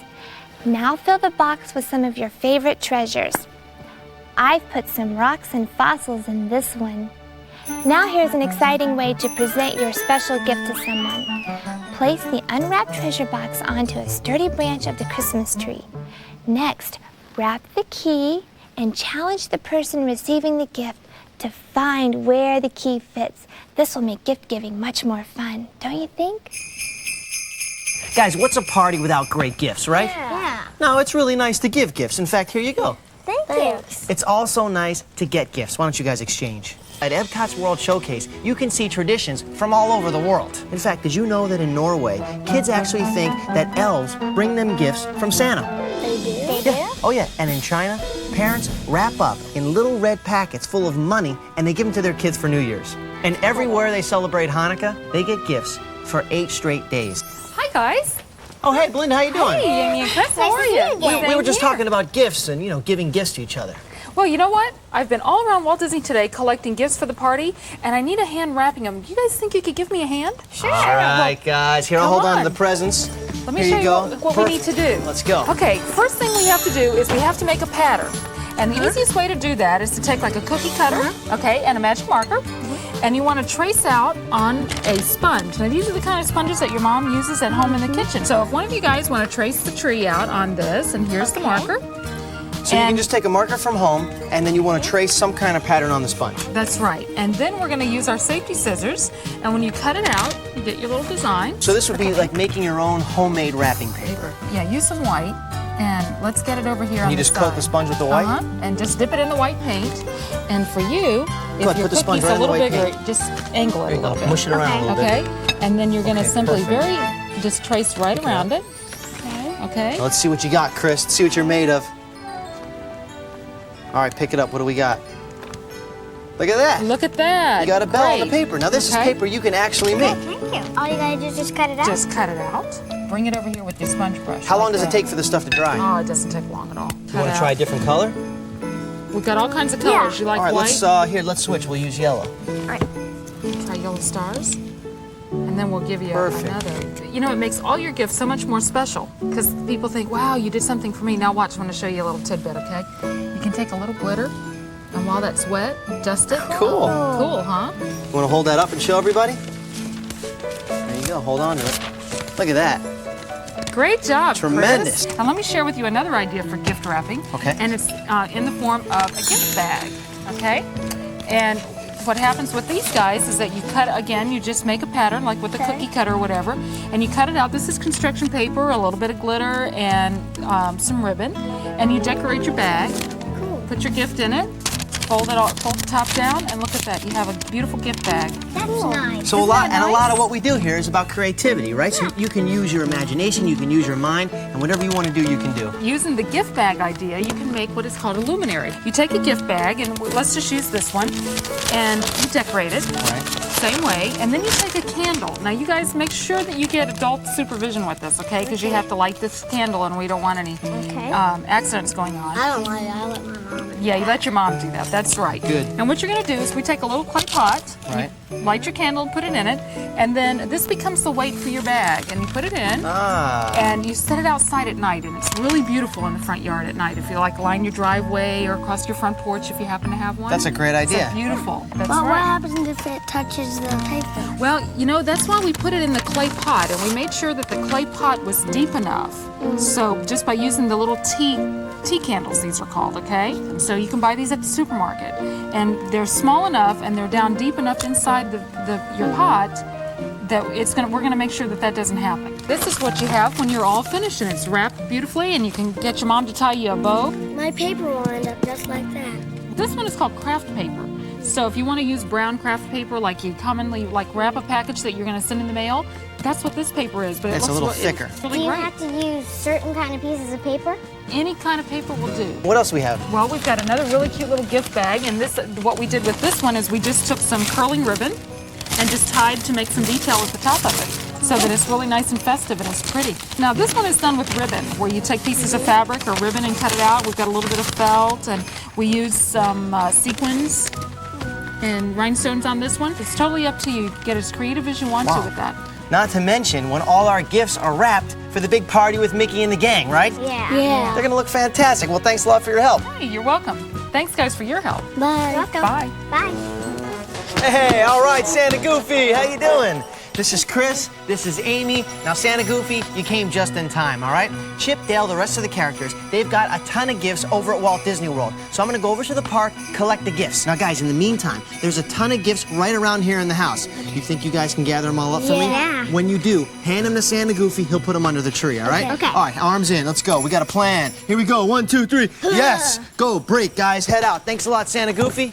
S2: Now fill the box with some of your favorite treasures. I've put some rocks and fossils in this one. Now here's an exciting way to present your special gift to someone. Place the unwrapped treasure box onto a sturdy branch of the Christmas tree. Next, wrap the key and challenge the person receiving the gift to find where the key fits. This will make gift giving much more fun, don't you think?
S1: Guys, what's a party without great gifts, right?
S8: Yeah.
S1: No, it's really nice to give gifts. In fact, here you go.
S8: Thanks.
S1: It's also nice to get gifts. Why don't you guys exchange? At Epcot's World Showcase, you can see traditions from all over the world. In fact, did you know that in Norway, kids actually think that elves bring them gifts from Santa?
S8: They do? They
S1: Yeah. Oh yeah, and in China, parents wrap up in little red packets full of money and they give them to their kids for New Year's. And everywhere they celebrate Hanukkah, they get gifts for 8 straight days.
S3: Hi, guys.
S1: Oh, hey, Belinda, how you doing?
S3: Hey, Amy and Chris, how are you?
S1: We were just talking about gifts and, giving gifts to each other.
S3: Well, you know what? I've been all around Walt Disney today collecting gifts for the party, and I need a hand wrapping them. Do you guys think you could give me a hand? Sure.
S1: All right, guys. Here, I'll
S3: Come
S1: hold on to
S3: on.
S1: the presents.
S3: Let me
S1: Here
S3: show
S1: you
S3: you
S1: go.
S3: what we need to do.
S1: Let's go.
S3: Okay, first thing we have to do is we have to make a pattern. And the easiest way to do that is to take like a cookie cutter, okay, and a magic marker. And you want to trace out on a sponge. Now these are the kind of sponges that your mom uses at home in the kitchen. So if one of you guys want to trace the tree out on this, and here's the marker.
S1: So you can just take a marker from home, and then you want to trace some kind of pattern on the sponge.
S3: That's right. And then we're going to use our safety scissors. And when you cut it out, you get your little design.
S1: So this would be like making your own homemade wrapping paper.
S3: Yeah, use some white. And let's get it over here on
S1: You
S3: the
S1: just coat the sponge with the white?
S3: And just dip it in the white paint. And for you, if
S1: Go ahead,
S3: your
S1: put the sponge
S3: cookie's
S1: right
S3: a
S1: in the
S3: little
S1: white
S3: bigger,
S1: paint.
S3: just angle it a little bit.
S1: Mush it around a little bit.
S3: Okay? And then you're going to
S1: Okay,
S3: simply
S1: perfect.
S3: just trace right around it. Okay?
S1: Now let's see what you got, Chris. Let's see what you're made of. All right, pick it up. What do we got? Look at that.
S3: Look at that.
S1: You got a bell on the
S3: Great.
S1: paper. Now this is
S3: Okay.
S1: paper you can actually make.
S8: Thank you. All you gotta do is just cut it out.
S3: Just cut it out. Bring it over here with your sponge brush.
S1: How long
S3: like
S1: does it
S3: that.
S1: take for the stuff to dry?
S3: Oh, it doesn't take long at all.
S1: You want to try a different color?
S3: We've got all kinds of colors. You like
S1: All right,
S3: white?
S1: let's switch. We'll use yellow.
S3: Try yellow stars. And then we'll give you
S1: Perfect.
S3: another. You know, it makes all your gifts so much more special because people think, wow, you did something for me. Now watch, I'm going to show you a little tidbit, okay? You can take a little glitter, and while that's wet, dust it.
S1: Cool.
S3: Cool, huh?
S1: You want to hold that up and show everybody? There you go. Hold on to it. Look at that.
S3: Great job,
S1: Tremendous.
S3: Chris. And let me share with you another idea for gift wrapping.
S1: Okay.
S3: And it's in the form of a gift bag, okay? And what happens with these guys is that you cut, again, you just make a pattern like with a cookie cutter or whatever, and you cut it out. This is construction paper, a little bit of glitter, and some ribbon. And you decorate your bag, put your gift in it, fold the top down, and look at that. You have a beautiful gift bag.
S8: That's nice.
S1: So a lot of what we do here is about creativity, right? So you can use your imagination, you can use your mind, and whatever you want to do, you can do.
S3: Using the gift bag idea, you can make what is called a luminary. You take a gift bag, and let's just use this one, and you decorate it. Same way, and then you take a candle. Now you guys make sure that you get adult supervision with this, okay? Because you have to light this candle and we don't want any accidents going on.
S8: I don't like it. I let my mom.
S3: Yeah, you let your mom do that. That's right.
S1: Good.
S3: And what you're going to do is we take a little clay pot,
S1: Right.
S3: you light your candle and put it in it, and then this becomes the weight for your bag. And you put it in, and you set it outside at night, and it's really beautiful in the front yard at night. If you like line your driveway or across your front porch if you happen to have one.
S1: That's a great idea.
S3: It's beautiful. That's
S8: But what
S3: right.
S8: happens if it touches the paper?
S3: Well, you know, that's why we put it in the clay pot, and we made sure that the clay pot was deep enough. So just by using the little tea candles, these are called, okay? So you can buy these at the supermarket, and they're small enough and they're down deep enough inside your pot that we're gonna make sure that doesn't happen. This is what you have when you're all finished, and it's wrapped beautifully, and you can get your mom to tie you a bow.
S8: My paper will end up just like that.
S3: This one is called craft paper. So if you want to use brown craft paper, like you commonly wrap a package that you're going to send in the mail, that's what this paper is. But
S1: It's a little thicker.
S3: It's
S8: Do
S3: really
S8: you
S3: great.
S8: have to use certain kind of pieces of paper?
S3: Any kind of paper will do.
S1: What else do we have?
S3: Well, we've got another really cute little gift bag, and what we did with this one is we just took some curling ribbon and just tied to make some detail at the top of it, so that it's really nice and festive and it's pretty. Now this one is done with ribbon, where you take pieces of fabric or ribbon and cut it out. We've got a little bit of felt, and we use some sequins and rhinestones on this one. It's totally up to you. Get as creative as you want to with that.
S1: Not to mention when all our gifts are wrapped for the big party with Mickey and the gang, right?
S8: Yeah.
S1: They're gonna look fantastic. Well, thanks a lot for your help.
S3: Hey, you're welcome. Thanks, guys, for your help.
S8: Bye.
S2: Welcome.
S3: Bye.
S8: Bye.
S1: Hey, all right, Santa Goofy, how you doing? This is Chris, this is Amy. Now, Santa Goofy, you came just in time, all right? Chip, Dale, the rest of the characters, they've got a ton of gifts over at Walt Disney World. So I'm gonna go over to the park, collect the gifts. Now, guys, in the meantime, there's a ton of gifts right around here in the house. You think you guys can gather them all up for me?
S8: Yeah.
S1: When you do, hand them to Santa Goofy, he'll put them under the tree, all right?
S8: Okay.
S1: All right, arms in, let's go. We got a plan. Here we go, 1, 2, 3. Yes, go, break, guys, head out. Thanks a lot, Santa Goofy.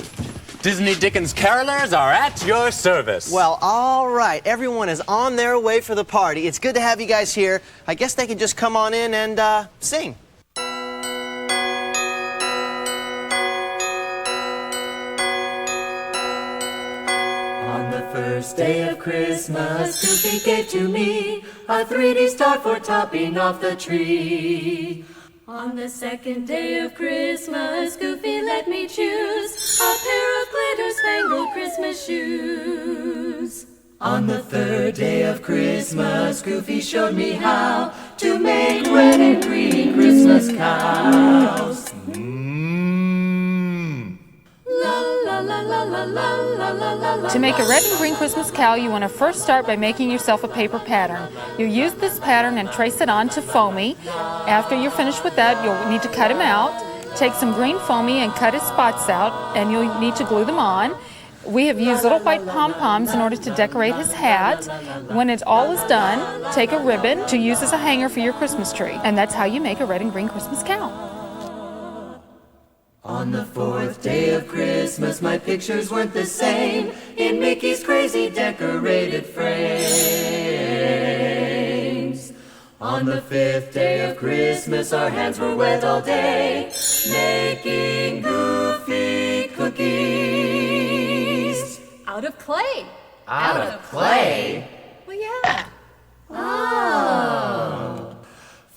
S9: Disney Dickens carolers are at your service.
S1: Well, all right. Everyone is on their way for the party. It's good to have you guys here. I guess they can just come on in and sing.
S10: On the first day of Christmas, Goofy gave to me a 3D star for topping off the tree. On the second day of Christmas, Goofy let me choose a pair of glitter-spangled Christmas shoes. On the third day of Christmas, Goofy showed me how to make red and green Christmas cows.
S3: To make a red and green Christmas cow, you want to first start by making yourself a paper pattern. You use this pattern and trace it onto foamy. After you're finished with that, you'll need to cut him out. Take some green foamy and cut his spots out, and you'll need to glue them on. We have used little white pom-poms in order to decorate his hat. When it all is done, take a ribbon to use as a hanger for your Christmas tree. And that's how you make a red and green Christmas cow.
S10: On the fourth day of Christmas, my pictures weren't the same in Mickey's crazy decorated frames. On the fifth day of Christmas, our hands were wet all day, making Goofy cookies.
S11: Out of clay.
S10: Out of clay?
S11: Well, yeah.
S10: Oh.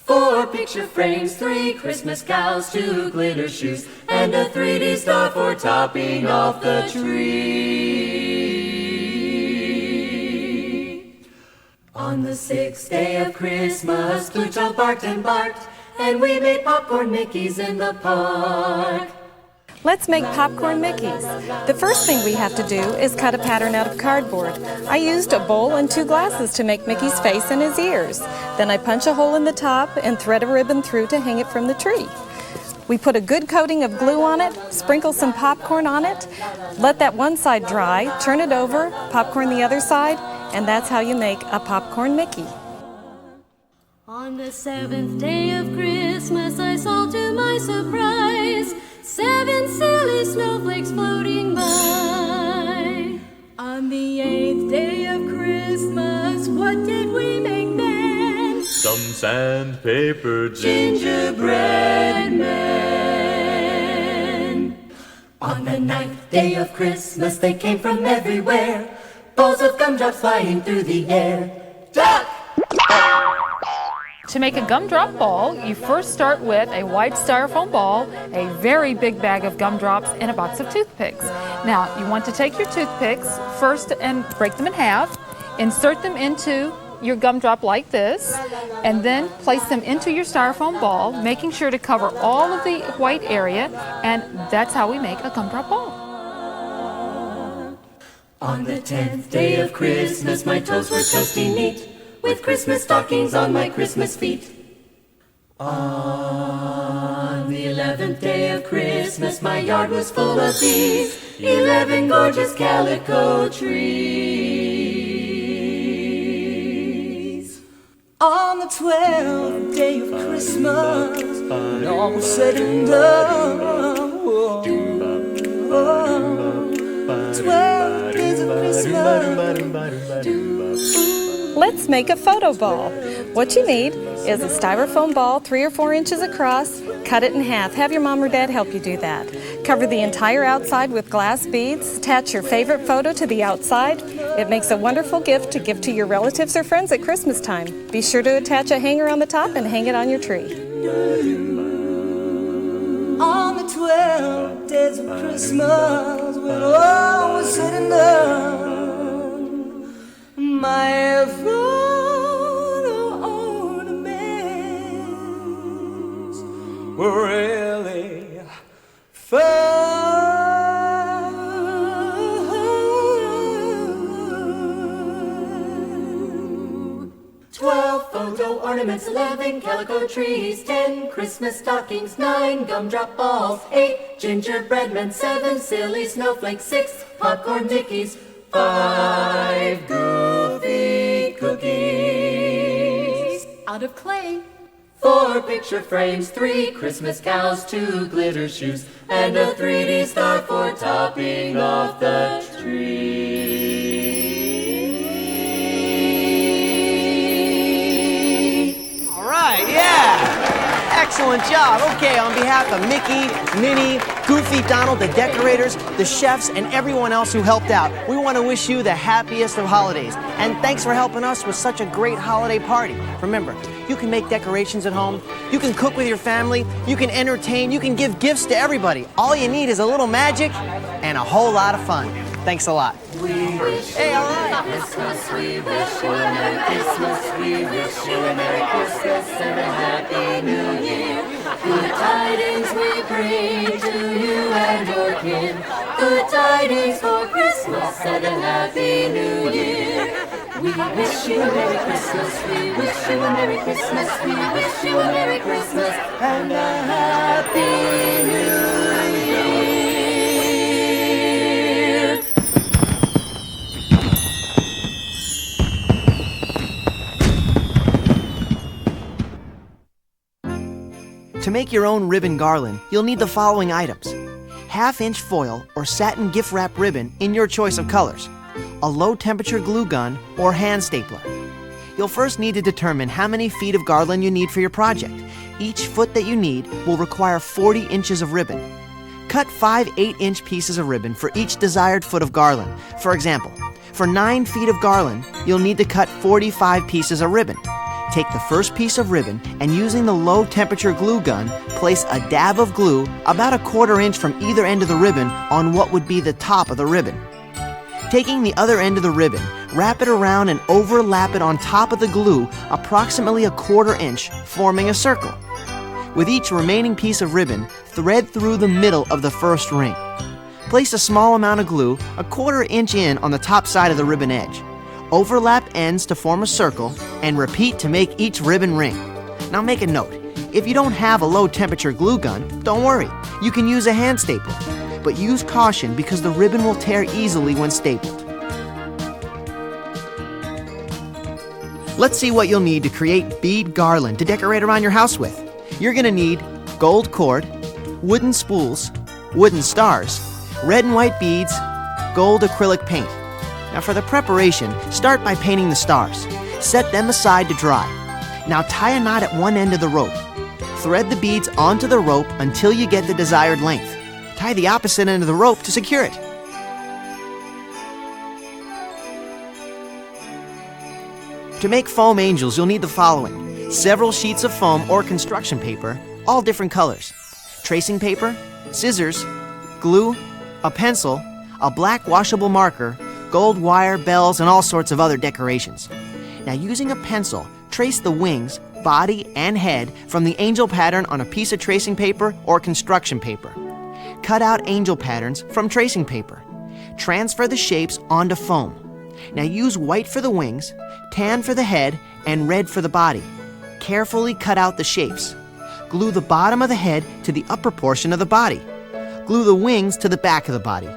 S10: 4 picture frames, 3 Christmas cows, 2 glitter shoes, and a 3D star for topping off the tree. On the 6th day of Christmas, Pluto barked and barked, and we made popcorn Mickeys in the park.
S4: Let's make popcorn Mickeys. The first thing we have to do is cut a pattern out of cardboard. I used a bowl and 2 glasses to make Mickey's face and his ears. Then I punch a hole in the top and thread a ribbon through to hang it from the tree. We put a good coating of glue on it, sprinkle some popcorn on it, let that one side dry, turn it over, popcorn the other side, and that's how you make a popcorn Mickey.
S10: On the 7th day of Christmas, I saw to my surprise 7 silly snowflakes floating by.
S11: On the 8th day of Christmas, what did we make then?
S9: Some sandpaper
S10: Gingerbread men. On the 9th day of Christmas, they came from everywhere, balls of gumdrops flying through the air. Duck!
S3: To make a gumdrop ball, you first start with a white styrofoam ball, a very big bag of gumdrops, and a box of toothpicks. Now, you want to take your toothpicks first and break them in half, insert them into your gumdrop like this, and then place them into your styrofoam ball, making sure to cover all of the white area, and that's how we make a gumdrop ball.
S10: On the 10th day of Christmas, my toes were toasty neat, with Christmas stockings on my Christmas feet. On the 11th day of Christmas, my yard was full of these 11 gorgeous calico trees.
S12: On the 12th day of Christmas, when all was said and done, 12 days of Christmas.
S4: Let's make a photo ball. What you need is a styrofoam ball 3 or 4 inches across. Cut it in half. Have your mom or dad help you do that. Cover the entire outside with glass beads. Attach your favorite photo to the outside. It makes a wonderful gift to give to your relatives or friends at Christmas time. Be sure to attach a hanger on the top and hang it on your tree.
S12: On the 12 days of Christmas, when all was said and done, my photo ornaments were really fun.
S10: 12 photo ornaments, 11 calico trees, 10 Christmas stockings, 9 gumdrop balls, 8 gingerbread men, 7 silly snowflakes, 6 popcorn Mickeys, 5 goofy cookies.
S11: Out of clay.
S10: 4 4 picture frames, 3 Christmas cows, 2 glitter shoes, and a 3D star for topping off the tree.
S1: All right, yeah. Excellent job. Okay, on behalf of Mickey, Minnie, Goofy, Donald, the decorators, the chefs, and everyone else who helped out, we want to wish you the happiest of holidays. And thanks for helping us with such a great holiday party. Remember, you can make decorations at home, you can cook with your family, you can entertain, you can give gifts to everybody. All you need is a little magic and a whole lot of fun. Thanks a lot. Hey, all right.
S10: Christmas, we wish you a Merry Christmas, we wish you a Merry Christmas and a Happy New Year. Good tidings we bring to you and your kin. Good tidings for Christmas and a Happy New Year. We wish you a Merry Christmas, we wish you a Merry Christmas, we wish you a Merry Christmas and a Happy New Year.
S1: To make your own ribbon garland, you'll need the following items: 1/2-inch foil or satin gift wrap ribbon in your choice of colors, a low-temperature glue gun or hand stapler. You'll first need to determine how many feet of garland you need for your project. Each foot that you need will require 40 inches of ribbon. Cut 5 8-inch pieces of ribbon for each desired foot of garland. For example, for 9 feet of garland, you'll need to cut 45 pieces of ribbon. Take the first piece of ribbon and, using the low-temperature glue gun, place a dab of glue about 1/4 inch from either end of the ribbon on what would be the top of the ribbon. Taking the other end of the ribbon, wrap it around and overlap it on top of the glue approximately 1/4 inch, forming a circle. With each remaining piece of ribbon, thread through the middle of the first ring. Place a small amount of glue 1/4 inch in on the top side of the ribbon edge. Overlap ends to form a circle and repeat to make each ribbon ring. Now make a note, if you don't have a low temperature glue gun, don't worry, you can use a hand stapler, but use caution because the ribbon will tear easily when stapled. Let's see what you'll need to create bead garland to decorate around your house with. You're gonna need gold cord, wooden spools, wooden stars, red and white beads, gold acrylic paint. Now for the preparation, start by painting the stars. Set them aside to dry. Now tie a knot at one end of the rope. Thread the beads onto the rope until you get the desired length. Tie the opposite end of the rope to secure it. To make foam angels, you'll need the following: several sheets of foam or construction paper, all different colors, tracing paper, scissors, glue, a pencil, a black washable marker, gold wire, bells, and all sorts of other decorations. Now, using a pencil, trace the wings, body, and head from the angel pattern on a piece of tracing paper or construction paper. Cut out angel patterns from tracing paper. Transfer the shapes onto foam. Now use white for the wings, tan for the head, and red for the body. Carefully cut out the shapes. Glue the bottom of the head to the upper portion of the body. Glue the wings to the back of the body.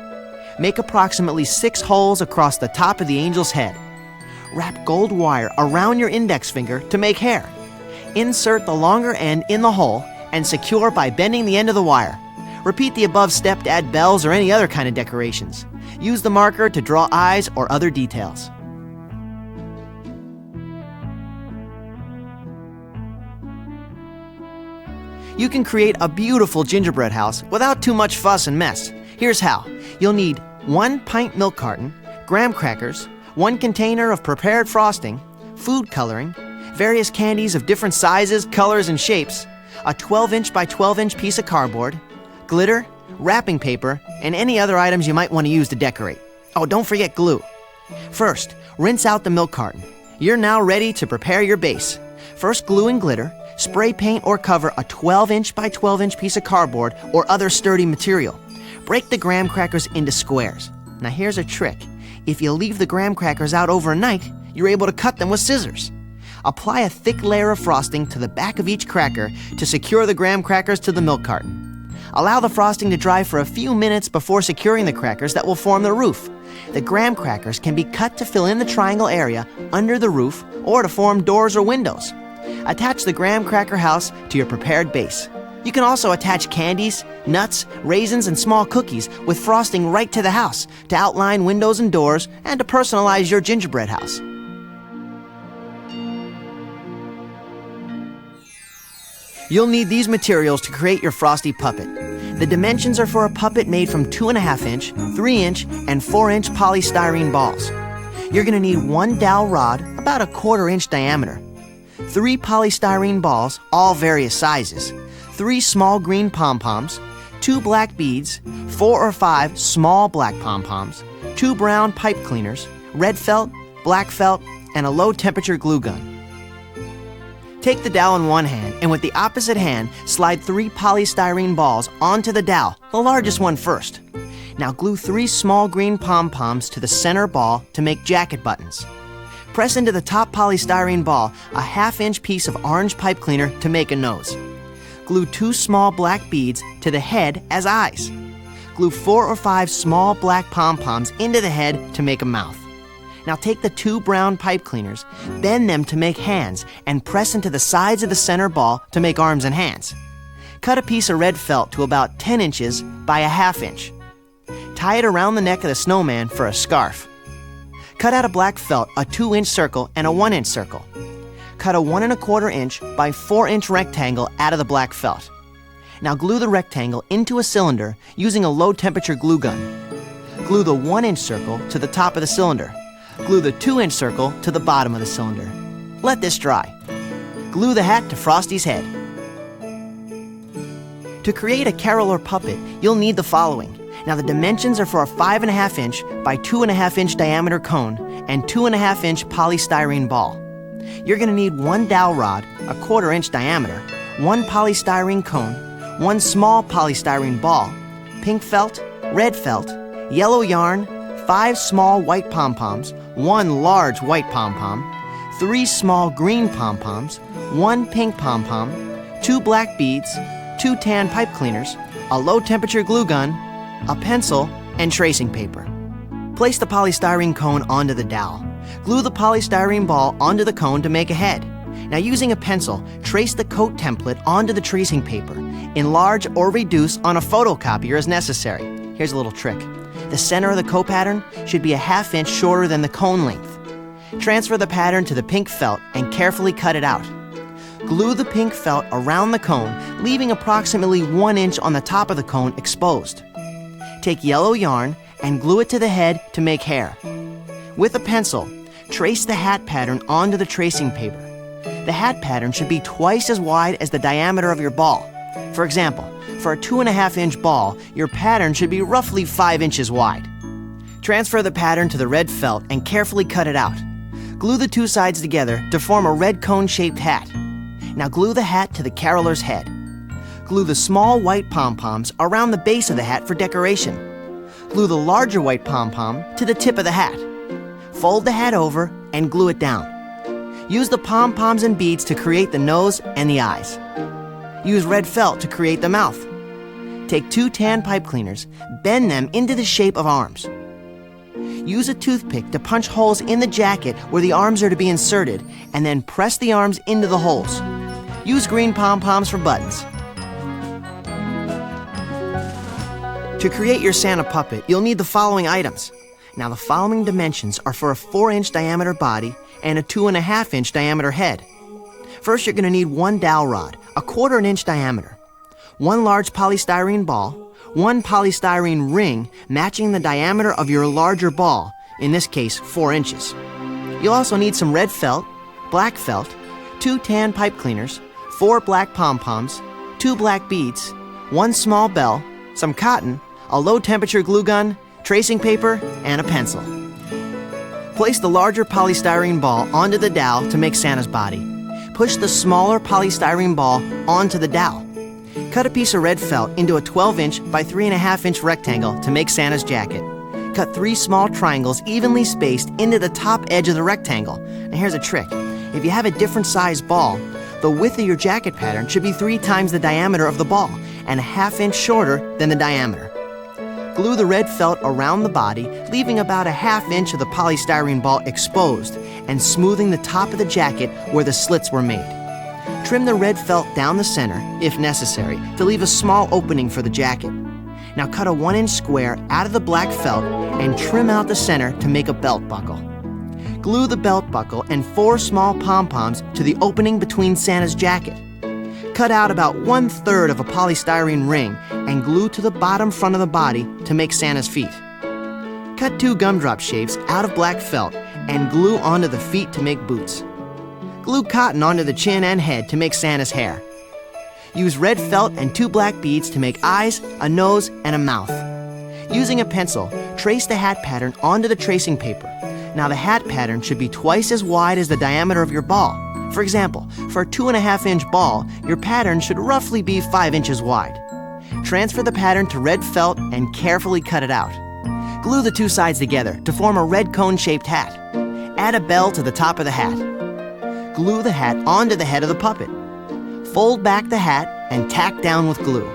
S1: Make approximately 6 holes across the top of the angel's head. Wrap gold wire around your index finger to make hair. Insert the longer end in the hole and secure by bending the end of the wire. Repeat the above step to add bells or any other kind of decorations. Use the marker to draw eyes or other details. You can create a beautiful gingerbread house without too much fuss and mess. Here's how. You'll need 1 pint milk carton, graham crackers, 1 container of prepared frosting, food coloring, various candies of different sizes, colors, and shapes, a 12-inch by 12-inch piece of cardboard, glitter, wrapping paper, and any other items you might want to use to decorate. Oh, don't forget glue. First, rinse out the milk carton. You're now ready to prepare your base. First, glue and glitter. Spray paint or cover a 12-inch by 12-inch piece of cardboard or other sturdy material. Break the graham crackers into squares. Now here's a trick. If you leave the graham crackers out overnight, you're able to cut them with scissors. Apply a thick layer of frosting to the back of each cracker to secure the graham crackers to the milk carton. Allow the frosting to dry for a few minutes before securing the crackers that will form the roof. The graham crackers can be cut to fill in the triangle area under the roof or to form doors or windows. Attach the graham cracker house to your prepared base. You can also attach candies, nuts, raisins, and small cookies with frosting right to the house to outline windows and doors and to personalize your gingerbread house. You'll need these materials to create your frosty puppet. The dimensions are for a puppet made from 2.5-inch, 3-inch, and 4-inch polystyrene balls. You're going to need 1 dowel rod, about a 1/4 inch diameter, 3 polystyrene balls, all various sizes, 3 small green pom-poms, 2 black beads, 4 or 5 small black pom-poms, 2 brown pipe cleaners, red felt, black felt, and a low-temperature glue gun. Take the dowel in one hand, and with the opposite hand, slide 3 polystyrene balls onto the dowel, the largest one first. Now glue 3 small green pom-poms to the center ball to make jacket buttons. Press into the top polystyrene ball a 1/2-inch piece of orange pipe cleaner to make a nose. Glue 2 small black beads to the head as eyes. Glue 4 or 5 small black pom-poms into the head to make a mouth. Now take the 2 brown pipe cleaners, bend them to make hands, and press into the sides of the center ball to make arms and hands. Cut a piece of red felt to about 10 inches by a 1/2 inch. Tie it around the neck of the snowman for a scarf. Cut out a black felt, a 2-inch circle, and a 1-inch circle. Cut a 1 1/4 inch by 4-inch rectangle out of the black felt. Now glue the rectangle into a cylinder using a low-temperature glue gun. Glue the 1-inch circle to the top of the cylinder. Glue the 2-inch circle to the bottom of the cylinder. Let this dry. Glue the hat to Frosty's head. To create a caroler puppet, you'll need the following. Now the dimensions are for a 5.5-inch by 2.5-inch diameter cone and 2.5-inch polystyrene ball. You're going to need 1 dowel rod, a 1/4 inch diameter, 1 polystyrene cone, 1 small polystyrene ball, pink felt, red felt, yellow yarn, 5 small white pom-poms, 1 large white pom-pom, 3 small green pom-poms, 1 pink pom-pom, 2 black beads, 2 tan pipe cleaners, a low-temperature glue gun, a pencil, and tracing paper. Place the polystyrene cone onto the dowel. Glue the polystyrene ball onto the cone to make a head. Now using a pencil, trace the coat template onto the tracing paper. Enlarge or reduce on a photocopier as necessary. Here's a little trick. The center of the coat pattern should be a 1/2 inch shorter than the cone length. Transfer the pattern to the pink felt and carefully cut it out. Glue the pink felt around the cone, leaving approximately 1 inch on the top of the cone exposed. Take yellow yarn and glue it to the head to make hair. With a pencil, trace the hat pattern onto the tracing paper. The hat pattern should be twice as wide as the diameter of your ball. For example, for a 2.5-inch ball, your pattern should be roughly 5 inches wide. Transfer the pattern to the red felt and carefully cut it out. Glue the 2 sides together to form a red cone-shaped hat. Now glue the hat to the caroler's head. Glue the small white pom-poms around the base of the hat for decoration. Glue the larger white pom-pom to the tip of the hat. Fold the hat over and glue it down. Use the pom-poms and beads to create the nose and the eyes. Use red felt to create the mouth. Take 2 tan pipe cleaners, bend them into the shape of arms. Use a toothpick to punch holes in the jacket where the arms are to be inserted, and then press the arms into the holes. Use green pom-poms for buttons. To create your Santa puppet, you'll need the following items. Now the following dimensions are for a 4-inch diameter body and a 2.5-inch diameter head. First, you're going to need 1 dowel rod, a 1/4 inch diameter, 1 large polystyrene ball, 1 polystyrene ring matching the diameter of your larger ball, in this case 4 inches. You'll also need some red felt, black felt, 2 tan pipe cleaners, 4 black pom-poms, 2 black beads, 1 small bell, some cotton, a low-temperature glue gun, tracing paper, and a pencil. Place the larger polystyrene ball onto the dowel to make Santa's body. Push the smaller polystyrene ball onto the dowel. Cut a piece of red felt into a 12-inch by 3.5-inch rectangle to make Santa's jacket. Cut 3 small triangles evenly spaced into the top edge of the rectangle. Now here's a trick. If you have a different size ball, the width of your jacket pattern should be 3 times the diameter of the ball and a 1/2 inch shorter than the diameter. Glue the red felt around the body, leaving about a 1/2 inch of the polystyrene ball exposed and smoothing the top of the jacket where the slits were made. Trim the red felt down the center, if necessary, to leave a small opening for the jacket. Now cut a 1-inch square out of the black felt and trim out the center to make a belt buckle. Glue the belt buckle and 4 small pom-poms to the opening between Santa's jacket. Cut out about 1/3 of a polystyrene ring and glue to the bottom front of the body to make Santa's feet. Cut 2 gumdrop shapes out of black felt and glue onto the feet to make boots. Glue cotton onto the chin and head to make Santa's hair. Use red felt and 2 black beads to make eyes, a nose, and a mouth. Using a pencil, trace the hat pattern onto the tracing paper. Now the hat pattern should be twice as wide as the diameter of your ball. For example, for a 2.5-inch ball, your pattern should roughly be 5 inches wide. Transfer the pattern to red felt and carefully cut it out. Glue the 2 sides together to form a red cone-shaped hat. Add a bell to the top of the hat. Glue the hat onto the head of the puppet. Fold back the hat and tack down with glue.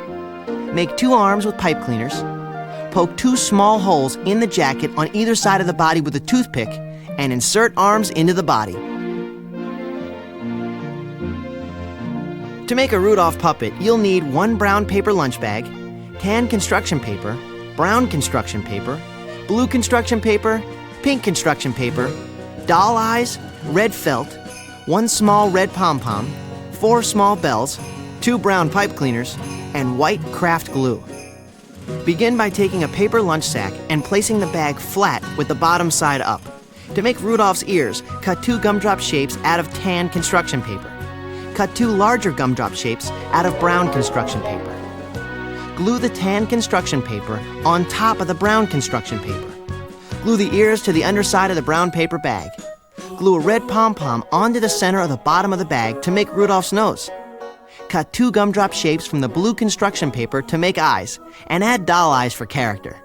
S1: Make 2 arms with pipe cleaners. Poke 2 small holes in the jacket on either side of the body with a toothpick and insert arms into the body. To make a Rudolph puppet, you'll need 1 brown paper lunch bag, tan construction paper, brown construction paper, blue construction paper, pink construction paper, doll eyes, red felt, 1 small red pom-pom, 4 small bells, 2 brown pipe cleaners, and white craft glue. Begin by taking a paper lunch sack and placing the bag flat with the bottom side up. To make Rudolph's ears, cut 2 gumdrop shapes out of tan construction paper. Cut 2 larger gumdrop shapes out of brown construction paper. Glue the tan construction paper on top of the brown construction paper. Glue the ears to the underside of the brown paper bag. Glue a red pom-pom onto the center of the bottom of the bag to make Rudolph's nose. Cut 2 gumdrop shapes from the blue construction paper to make eyes, and add doll eyes for character.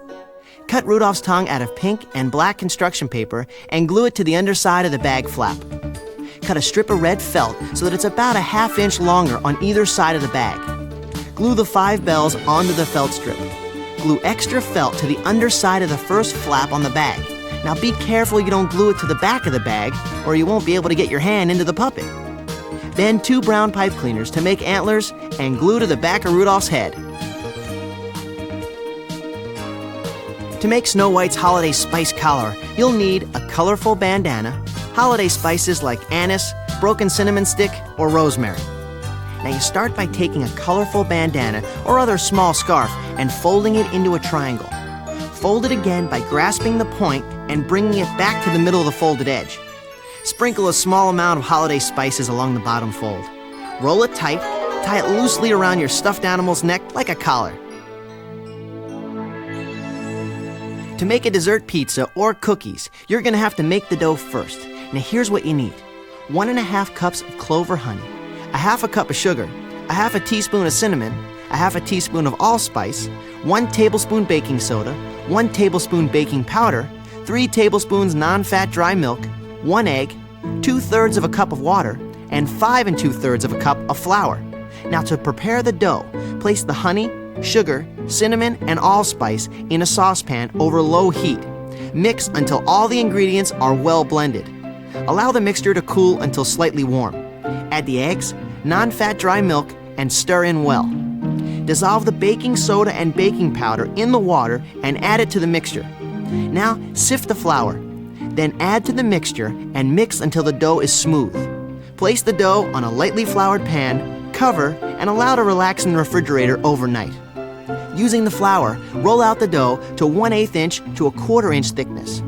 S1: Cut Rudolph's tongue out of pink and black construction paper and glue it to the underside of the bag flap. Cut a strip of red felt so that it's about a 1/2 inch longer on either side of the bag. Glue the 5 bells onto the felt strip. Glue extra felt to the underside of the first flap on the bag. Now be careful you don't glue it to the back of the bag or you won't be able to get your hand into the puppet. Bend 2 brown pipe cleaners to make antlers and glue to the back of Rudolph's head. To make Snow White's holiday spice collar, you'll need a colorful bandana, holiday spices like anise, broken cinnamon stick, or rosemary. Now you start by taking a colorful bandana or other small scarf and folding it into a triangle. Fold it again by grasping the point and bringing it back to the middle of the folded edge. Sprinkle a small amount of holiday spices along the bottom fold. Roll it tight, tie it loosely around your stuffed animal's neck like a collar. To make a dessert pizza or cookies, you're going to have to make the dough first. Now here's what you need. 1.5 cups of clover honey, 1/2 cup of sugar, 1/2 teaspoon of cinnamon, 1/2 teaspoon of allspice, 1 tablespoon baking soda, 1 tablespoon baking powder, 3 tablespoons non-fat dry milk, 1 egg, 2/3 of a cup of water, and 5 2/3 of a cup of flour. Now to prepare the dough, place the honey, sugar, cinnamon, and allspice in a saucepan over low heat. Mix until all the ingredients are well blended. Allow the mixture to cool until slightly warm. Add the eggs, non-fat dry milk, and stir in well. Dissolve the baking soda and baking powder in the water and add it to the mixture. Now sift the flour. Then add to the mixture and mix until the dough is smooth. Place the dough on a lightly floured pan, cover, and allow to relax in the refrigerator overnight. Using the flour, roll out the dough to 1/8 inch to 1/4 inch thickness.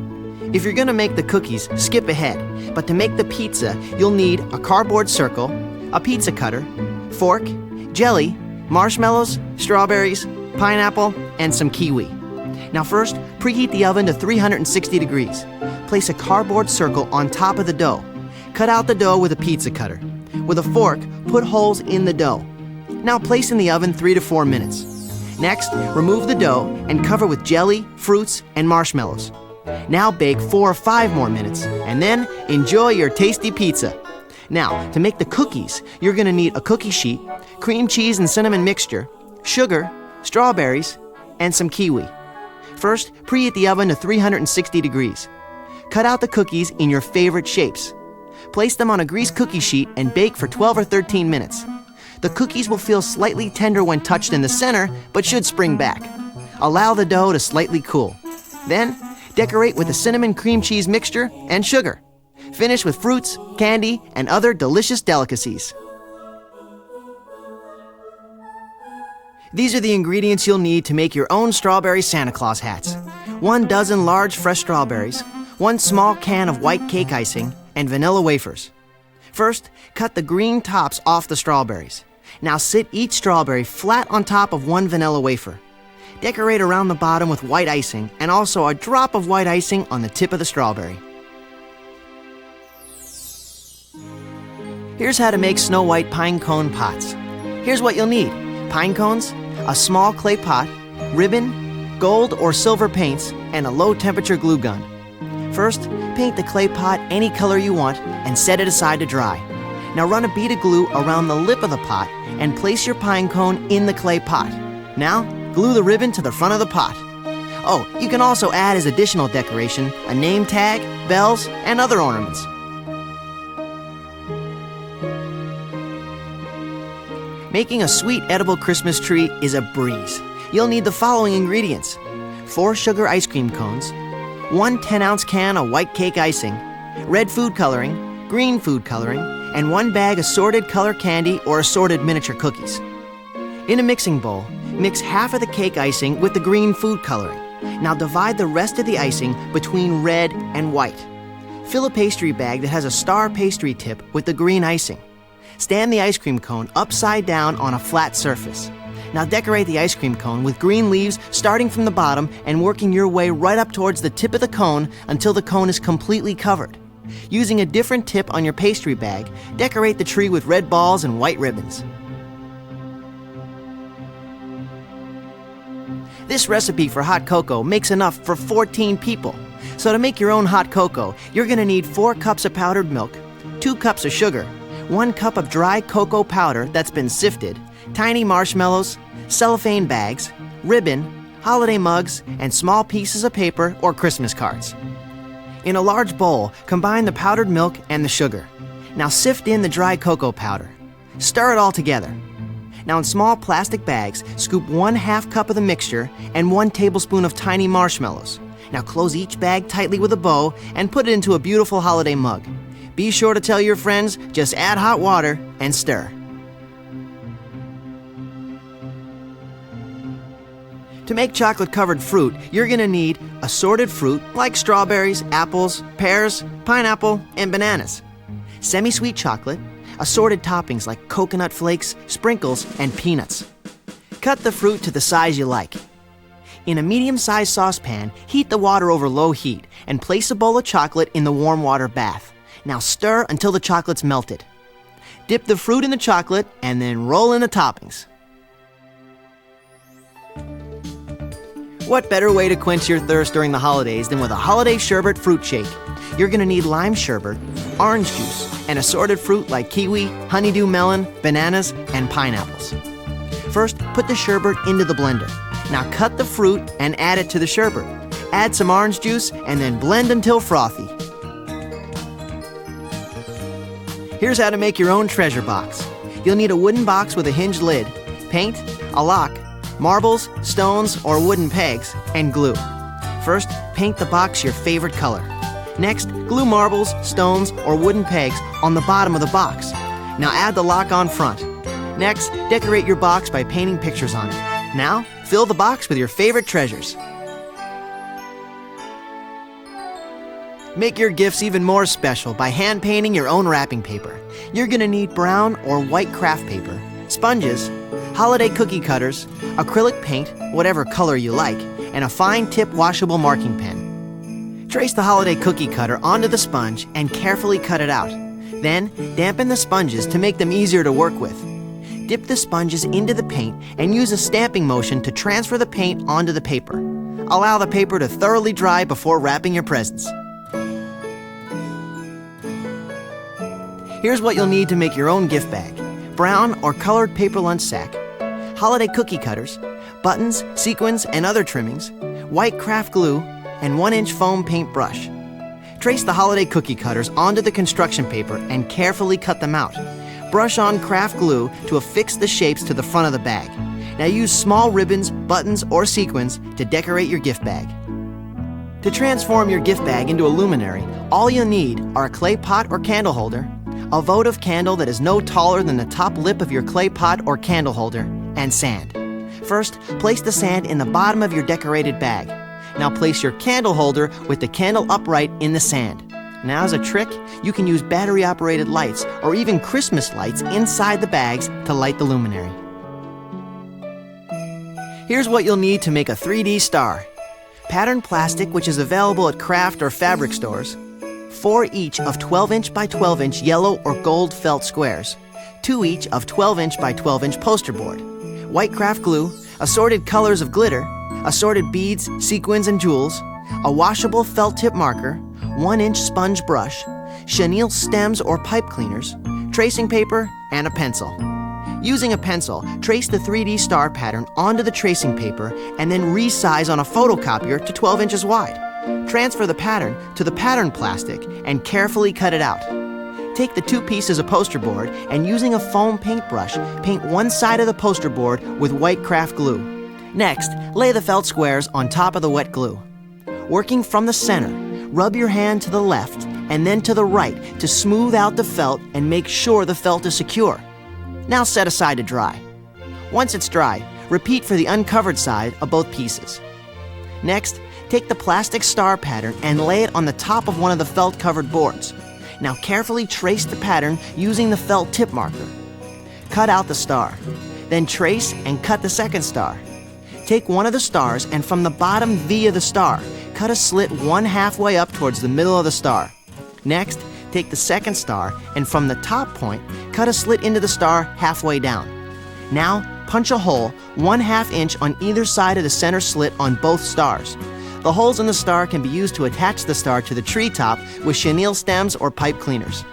S1: If you're going to make the cookies, skip ahead. But to make the pizza, you'll need a cardboard circle, a pizza cutter, fork, jelly, marshmallows, strawberries, pineapple, and some kiwi. Now first, preheat the oven to 360 degrees. Place a cardboard circle on top of the dough. Cut out the dough with a pizza cutter. With a fork, put holes in the dough. Now place in the oven 3 to 4 minutes. Next, remove the dough and cover with jelly, fruits, and marshmallows. Now bake 4 or 5 more minutes, and then enjoy your tasty pizza. Now, to make the cookies, you're going to need a cookie sheet, cream cheese and cinnamon mixture, sugar, strawberries, and some kiwi. First, preheat the oven to 360 degrees. Cut out the cookies in your favorite shapes. Place them on a greased cookie sheet and bake for 12 or 13 minutes. The cookies will feel slightly tender when touched in the center, but should spring back. Allow the dough to slightly cool. Then, decorate with a cinnamon cream cheese mixture and sugar. Finish with fruits, candy, and other delicious delicacies. These are the ingredients you'll need to make your own strawberry Santa Claus hats. 1 dozen large fresh strawberries, 1 small can of white cake icing, and vanilla wafers. First, cut the green tops off the strawberries. Now sit each strawberry flat on top of 1 vanilla wafer. Decorate around the bottom with white icing and also a drop of white icing on the tip of the strawberry. Here's how to make Snow White pine cone pots. Here's what you'll need: pine cones, a small clay pot, ribbon, gold or silver paints, and a low-temperature glue gun. First, paint the clay pot any color you want and set it aside to dry. Now run a bead of glue around the lip of the pot and place your pine cone in the clay pot. Now, glue the ribbon to the front of the pot. Oh, you can also add as additional decoration a name tag, bells, and other ornaments. Making a sweet edible Christmas tree is a breeze. You'll need the following ingredients: 4 sugar ice cream cones, 1 10-ounce can of white cake icing, red food coloring, green food coloring, and 1 bag assorted color candy or assorted miniature cookies. In a mixing bowl, mix half of the cake icing with the green food coloring. Now divide the rest of the icing between red and white. Fill a pastry bag that has a star pastry tip with the green icing. Stand the ice cream cone upside down on a flat surface. Now decorate the ice cream cone with green leaves starting from the bottom and working your way right up towards the tip of the cone until the cone is completely covered. Using a different tip on your pastry bag, decorate the tree with red balls and white ribbons. This recipe for hot cocoa makes enough for 14 people. So to make your own hot cocoa, you're going to need 4 cups of powdered milk, 2 cups of sugar, 1 cup of dry cocoa powder that's been sifted, tiny marshmallows, cellophane bags, ribbon, holiday mugs, and small pieces of paper or Christmas cards. In a large bowl, combine the powdered milk and the sugar. Now sift in the dry cocoa powder. Stir it all together. Now in small plastic bags, scoop 1/2 cup of the mixture and 1 tablespoon of tiny marshmallows. Now close each bag tightly with a bow and put it into a beautiful holiday mug. Be sure to tell your friends, just add hot water and stir. To make chocolate-covered fruit, you're going to need assorted fruit like strawberries, apples, pears, pineapple, and bananas. Semi-sweet chocolate, assorted toppings like coconut flakes, sprinkles, and peanuts. Cut the fruit to the size you like. In a medium-sized saucepan, heat the water over low heat and place a bowl of chocolate in the warm water bath. Now stir until the chocolate's melted. Dip the fruit in the chocolate and then roll in the toppings. What better way to quench your thirst during the holidays than with a holiday sherbet fruit shake? You're going to need lime sherbet, orange juice, and assorted fruit like kiwi, honeydew melon, bananas, and pineapples. First, put the sherbet into the blender. Now cut the fruit and add it to the sherbet. Add some orange juice and then blend until frothy. Here's how to make your own treasure box. You'll need a wooden box with a hinged lid, paint, a lock, marbles, stones, or wooden pegs, and glue. First, paint the box your favorite color. Next, glue marbles, stones, or wooden pegs on the bottom of the box. Now add the lock on front. Next, decorate your box by painting pictures on it. Now, fill the box with your favorite treasures. Make your gifts even more special by hand painting your own wrapping paper. You're going to need brown or white craft paper, sponges, holiday cookie cutters, acrylic paint, whatever color you like, and a fine tip washable marking pen. Trace the holiday cookie cutter onto the sponge and carefully cut it out. Then, dampen the sponges to make them easier to work with. Dip the sponges into the paint and use a stamping motion to transfer the paint onto the paper. Allow the paper to thoroughly dry before wrapping your presents. Here's what you'll need to make your own gift bag: brown or colored paper lunch sack, holiday cookie cutters, buttons, sequins, and other trimmings, white craft glue, and 1-inch foam paint brush. Trace the holiday cookie cutters onto the construction paper and carefully cut them out. Brush on craft glue to affix the shapes to the front of the bag. Now use small ribbons, buttons, or sequins to decorate your gift bag. To transform your gift bag into a luminary, all you'll need are a clay pot or candle holder, a votive candle that is no taller than the top lip of your clay pot or candle holder, and sand. First, place the sand in the bottom of your decorated bag. Now place your candle holder with the candle upright in the sand. Now as a trick, you can use battery-operated lights or even Christmas lights inside the bags to light the luminary. Here's what you'll need to make a 3D star. Patterned plastic, which is available at craft or fabric stores, 4 each of 12-inch by 12-inch yellow or gold felt squares, 2 each of 12-inch by 12-inch poster board, white craft glue, assorted colors of glitter, assorted beads, sequins, and jewels, a washable felt tip marker, 1-inch sponge brush, chenille stems or pipe cleaners, tracing paper, and a pencil. Using a pencil, trace the 3D star pattern onto the tracing paper and then resize on a photocopier to 12 inches wide. Transfer the pattern to the pattern plastic and carefully cut it out. Take the 2 pieces of poster board and using a foam paintbrush, paint one side of the poster board with white craft glue. Next, lay the felt squares on top of the wet glue. Working from the center, rub your hand to the left and then to the right to smooth out the felt and make sure the felt is secure. Now set aside to dry. Once it's dry, repeat for the uncovered side of both pieces. Next, take the plastic star pattern and lay it on the top of one of the felt-covered boards. Now carefully trace the pattern using the felt tip marker. Cut out the star. Then trace and cut the second star. Take one of the stars and from the bottom V of the star, cut a slit 1/2 way up towards the middle of the star. Next, take the second star and from the top point, cut a slit into the star halfway down. Now, punch a hole 1/2 inch on either side of the center slit on both stars. The holes in the star can be used to attach the star to the treetop with chenille stems or pipe cleaners.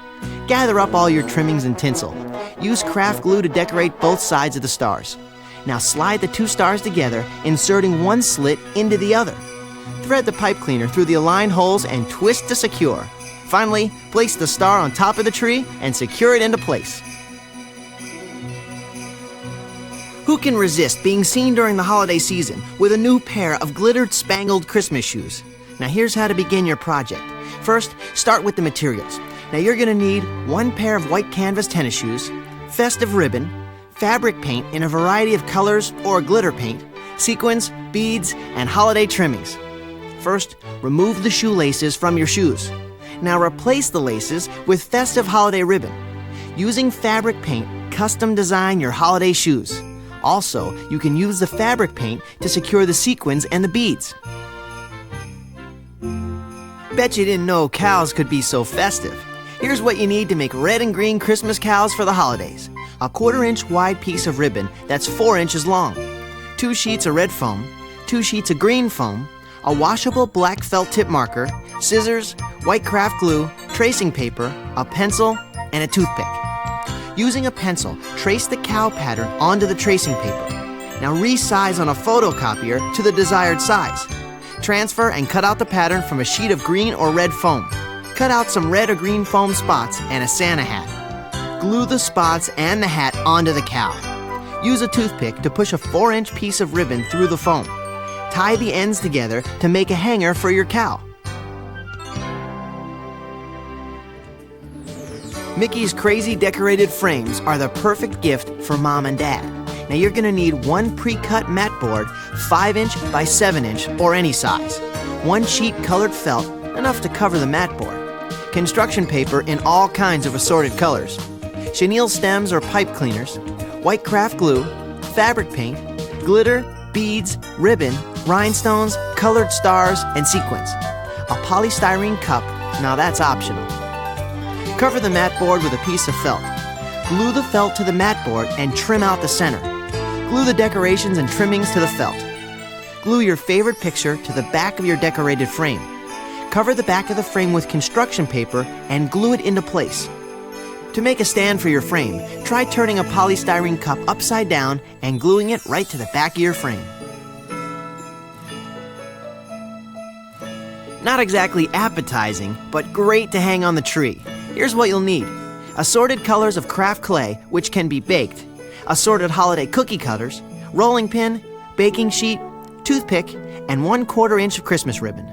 S1: Gather up all your trimmings and tinsel. Use craft glue to decorate both sides of the stars. Now slide the 2 stars together, inserting one slit into the other. Thread the pipe cleaner through the aligned holes and twist to secure. Finally, place the star on top of the tree and secure it into place. Who can resist being seen during the holiday season with a new pair of glittered spangled Christmas shoes? Now here's how to begin your project. First, start with the materials. Now you're going to need 1 pair of white canvas tennis shoes, festive ribbon, fabric paint in a variety of colors or glitter paint, sequins, beads, and holiday trimmings. First, remove the shoelaces from your shoes. Now replace the laces with festive holiday ribbon. Using fabric paint, custom design your holiday shoes. Also, you can use the fabric paint to secure the sequins and the beads. Bet you didn't know cows could be so festive. Here's what you need to make red and green Christmas cows for the holidays. A 1/4 inch wide piece of ribbon that's 4 inches long, 2 sheets of red foam, 2 sheets of green foam, a washable black felt tip marker, scissors, white craft glue, tracing paper, a pencil, and a toothpick. Using a pencil, trace the cow pattern onto the tracing paper. Now resize on a photocopier to the desired size. Transfer and cut out the pattern from a sheet of green or red foam. Cut out some red or green foam spots and a Santa hat. Glue the spots and the hat onto the cow. Use a toothpick to push a 4-inch piece of ribbon through the foam. Tie the ends together to make a hanger for your cow. Mickey's crazy decorated frames are the perfect gift for Mom and Dad. Now you're going to need 1 pre-cut mat board, 5-inch by 7-inch or any size. 1 sheet colored felt, enough to cover the mat board. Construction paper in all kinds of assorted colors. Chenille stems or pipe cleaners. White craft glue. Fabric paint. Glitter, beads, ribbon, rhinestones, colored stars, and sequins. A polystyrene cup, now that's optional. Cover the mat board with a piece of felt. Glue the felt to the mat board and trim out the center. Glue the decorations and trimmings to the felt. Glue your favorite picture to the back of your decorated frame. Cover the back of the frame with construction paper and glue it into place. To make a stand for your frame, try turning a polystyrene cup upside down and gluing it right to the back of your frame. Not exactly appetizing, but great to hang on the tree. Here's what you'll need. Assorted colors of craft clay, which can be baked, assorted holiday cookie cutters, rolling pin, baking sheet, toothpick, and 1/4 inch of Christmas ribbon.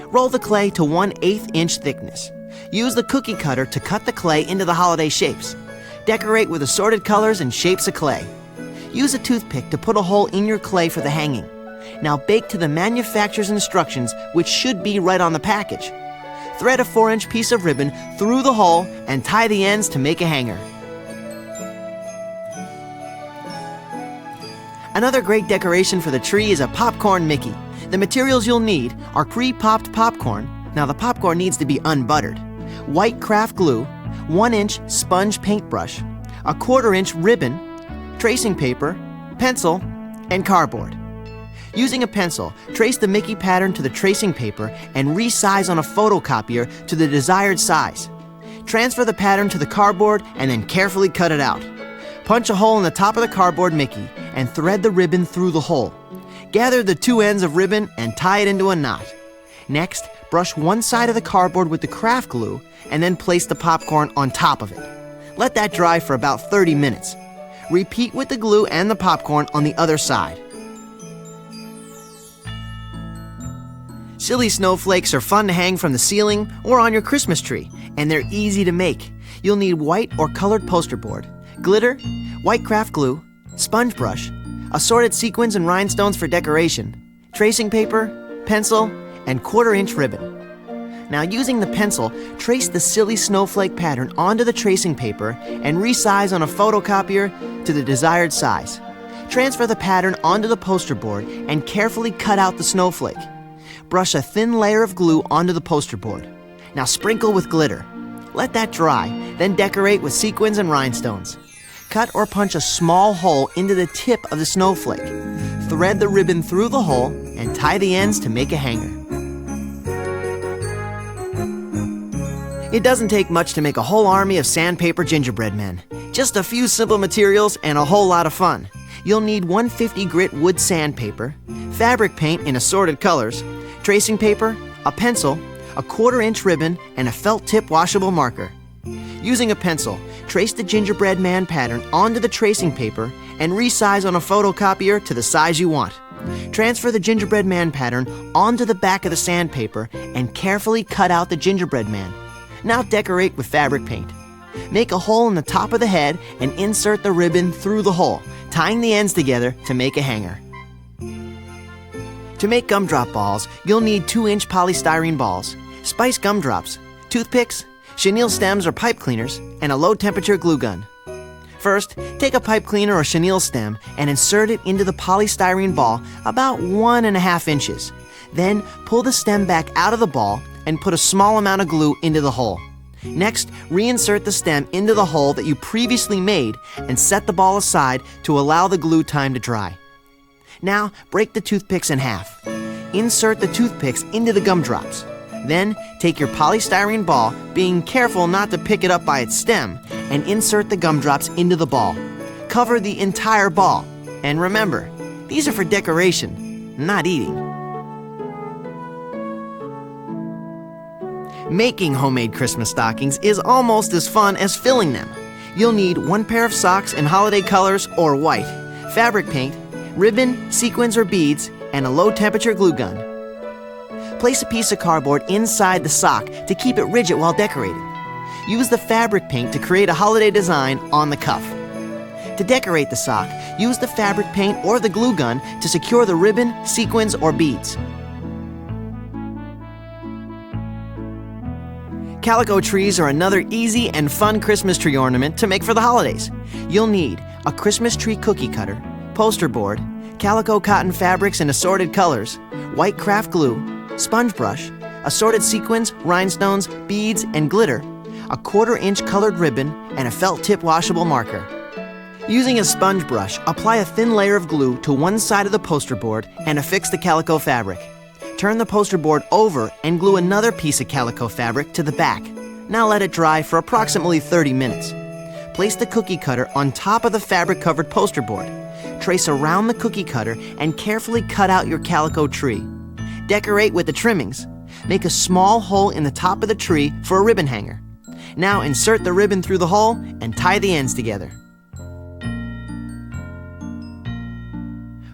S1: Roll the clay to 1/8 inch thickness. Use the cookie cutter to cut the clay into the holiday shapes. Decorate with assorted colors and shapes of clay. Use a toothpick to put a hole in your clay for the hanging. Now bake to the manufacturer's instructions, which should be right on the package. Thread a 4-inch piece of ribbon through the hole and tie the ends to make a hanger. Another great decoration for the tree is a popcorn Mickey. The materials you'll need are pre-popped popcorn. Now the popcorn needs to be unbuttered. White craft glue, 1-inch sponge paintbrush, a 1/4 inch ribbon, tracing paper, pencil, and cardboard. Using a pencil, trace the Mickey pattern to the tracing paper and resize on a photocopier to the desired size. Transfer the pattern to the cardboard and then carefully cut it out. Punch a hole in the top of the cardboard Mickey and thread the ribbon through the hole. Gather the 2 ends of ribbon and tie it into a knot. Next, brush one side of the cardboard with the craft glue and then place the popcorn on top of it. Let that dry for about 30 minutes. Repeat with the glue and the popcorn on the other side. Silly snowflakes are fun to hang from the ceiling or on your Christmas tree, and they're easy to make. You'll need white or colored poster board, glitter, white craft glue, sponge brush, assorted sequins and rhinestones for decoration, tracing paper, pencil, and 1/4 inch ribbon. Now using the pencil, trace the silly snowflake pattern onto the tracing paper and resize on a photocopier to the desired size. Transfer the pattern onto the poster board and carefully cut out the snowflake. Brush a thin layer of glue onto the poster board. Now sprinkle with glitter. Let that dry, then decorate with sequins and rhinestones. Cut or punch a small hole into the tip of the snowflake. Thread the ribbon through the hole and tie the ends to make a hanger. It doesn't take much to make a whole army of sandpaper gingerbread men. Just a few simple materials and a whole lot of fun. You'll need 150 grit wood sandpaper, fabric paint in assorted colors, tracing paper, a pencil, a 1/4 inch ribbon, and a felt tip washable marker. Using a pencil, trace the gingerbread man pattern onto the tracing paper and resize on a photocopier to the size you want. Transfer the gingerbread man pattern onto the back of the sandpaper and carefully cut out the gingerbread man. Now decorate with fabric paint. Make a hole in the top of the head and insert the ribbon through the hole, tying the ends together to make a hanger. To make gumdrop balls, you'll need 2-inch polystyrene balls, spice gumdrops, toothpicks, chenille stems or pipe cleaners, and a low-temperature glue gun. First, take a pipe cleaner or chenille stem and insert it into the polystyrene ball about 1.5 inches. Then, pull the stem back out of the ball and put a small amount of glue into the hole. Next, reinsert the stem into the hole that you previously made and set the ball aside to allow the glue time to dry. Now, break the toothpicks in half. Insert the toothpicks into the gumdrops. Then, take your polystyrene ball, being careful not to pick it up by its stem, and insert the gumdrops into the ball. Cover the entire ball. And remember, these are for decoration, not eating. Making homemade Christmas stockings is almost as fun as filling them. You'll need 1 pair of socks in holiday colors or white, fabric paint, ribbon, sequins or beads, and a low-temperature glue gun. Place a piece of cardboard inside the sock to keep it rigid while decorating. Use the fabric paint to create a holiday design on the cuff. To decorate the sock, use the fabric paint or the glue gun to secure the ribbon, sequins, or beads. Calico trees are another easy and fun Christmas tree ornament to make for the holidays. You'll need a Christmas tree cookie cutter, poster board, calico cotton fabrics in assorted colors, white craft glue, sponge brush, assorted sequins, rhinestones, beads, and glitter, a 1/4 inch colored ribbon, and a felt tip washable marker. Using a sponge brush, apply a thin layer of glue to one side of the poster board and affix the calico fabric. Turn the poster board over and glue another piece of calico fabric to the back. Now let it dry for approximately 30 minutes. Place the cookie cutter on top of the fabric-covered poster board. Trace around the cookie cutter and carefully cut out your calico tree. Decorate with the trimmings. Make a small hole in the top of the tree for a ribbon hanger. Now insert the ribbon through the hole and tie the ends together.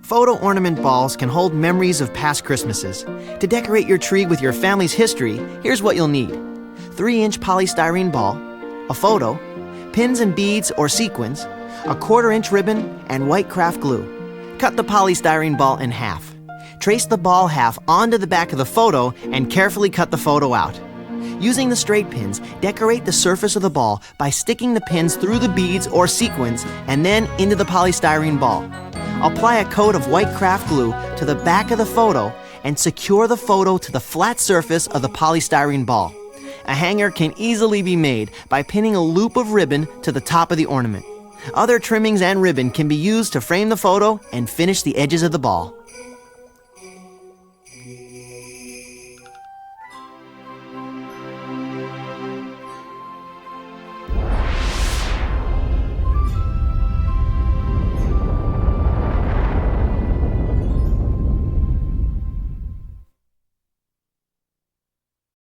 S1: Photo ornament balls can hold memories of past Christmases. To decorate your tree with your family's history, here's what you'll need: 3-inch polystyrene ball, a photo, pins and beads or sequins, a 1/4-inch ribbon, and white craft glue. Cut the polystyrene ball in half. Trace the ball half onto the back of the photo and carefully cut the photo out. Using the straight pins, decorate the surface of the ball by sticking the pins through the beads or sequins and then into the polystyrene ball. Apply a coat of white craft glue to the back of the photo and secure the photo to the flat surface of the polystyrene ball. A hanger can easily be made by pinning a loop of ribbon to the top of the ornament. Other trimmings and ribbon can be used to frame the photo and finish the edges of the ball.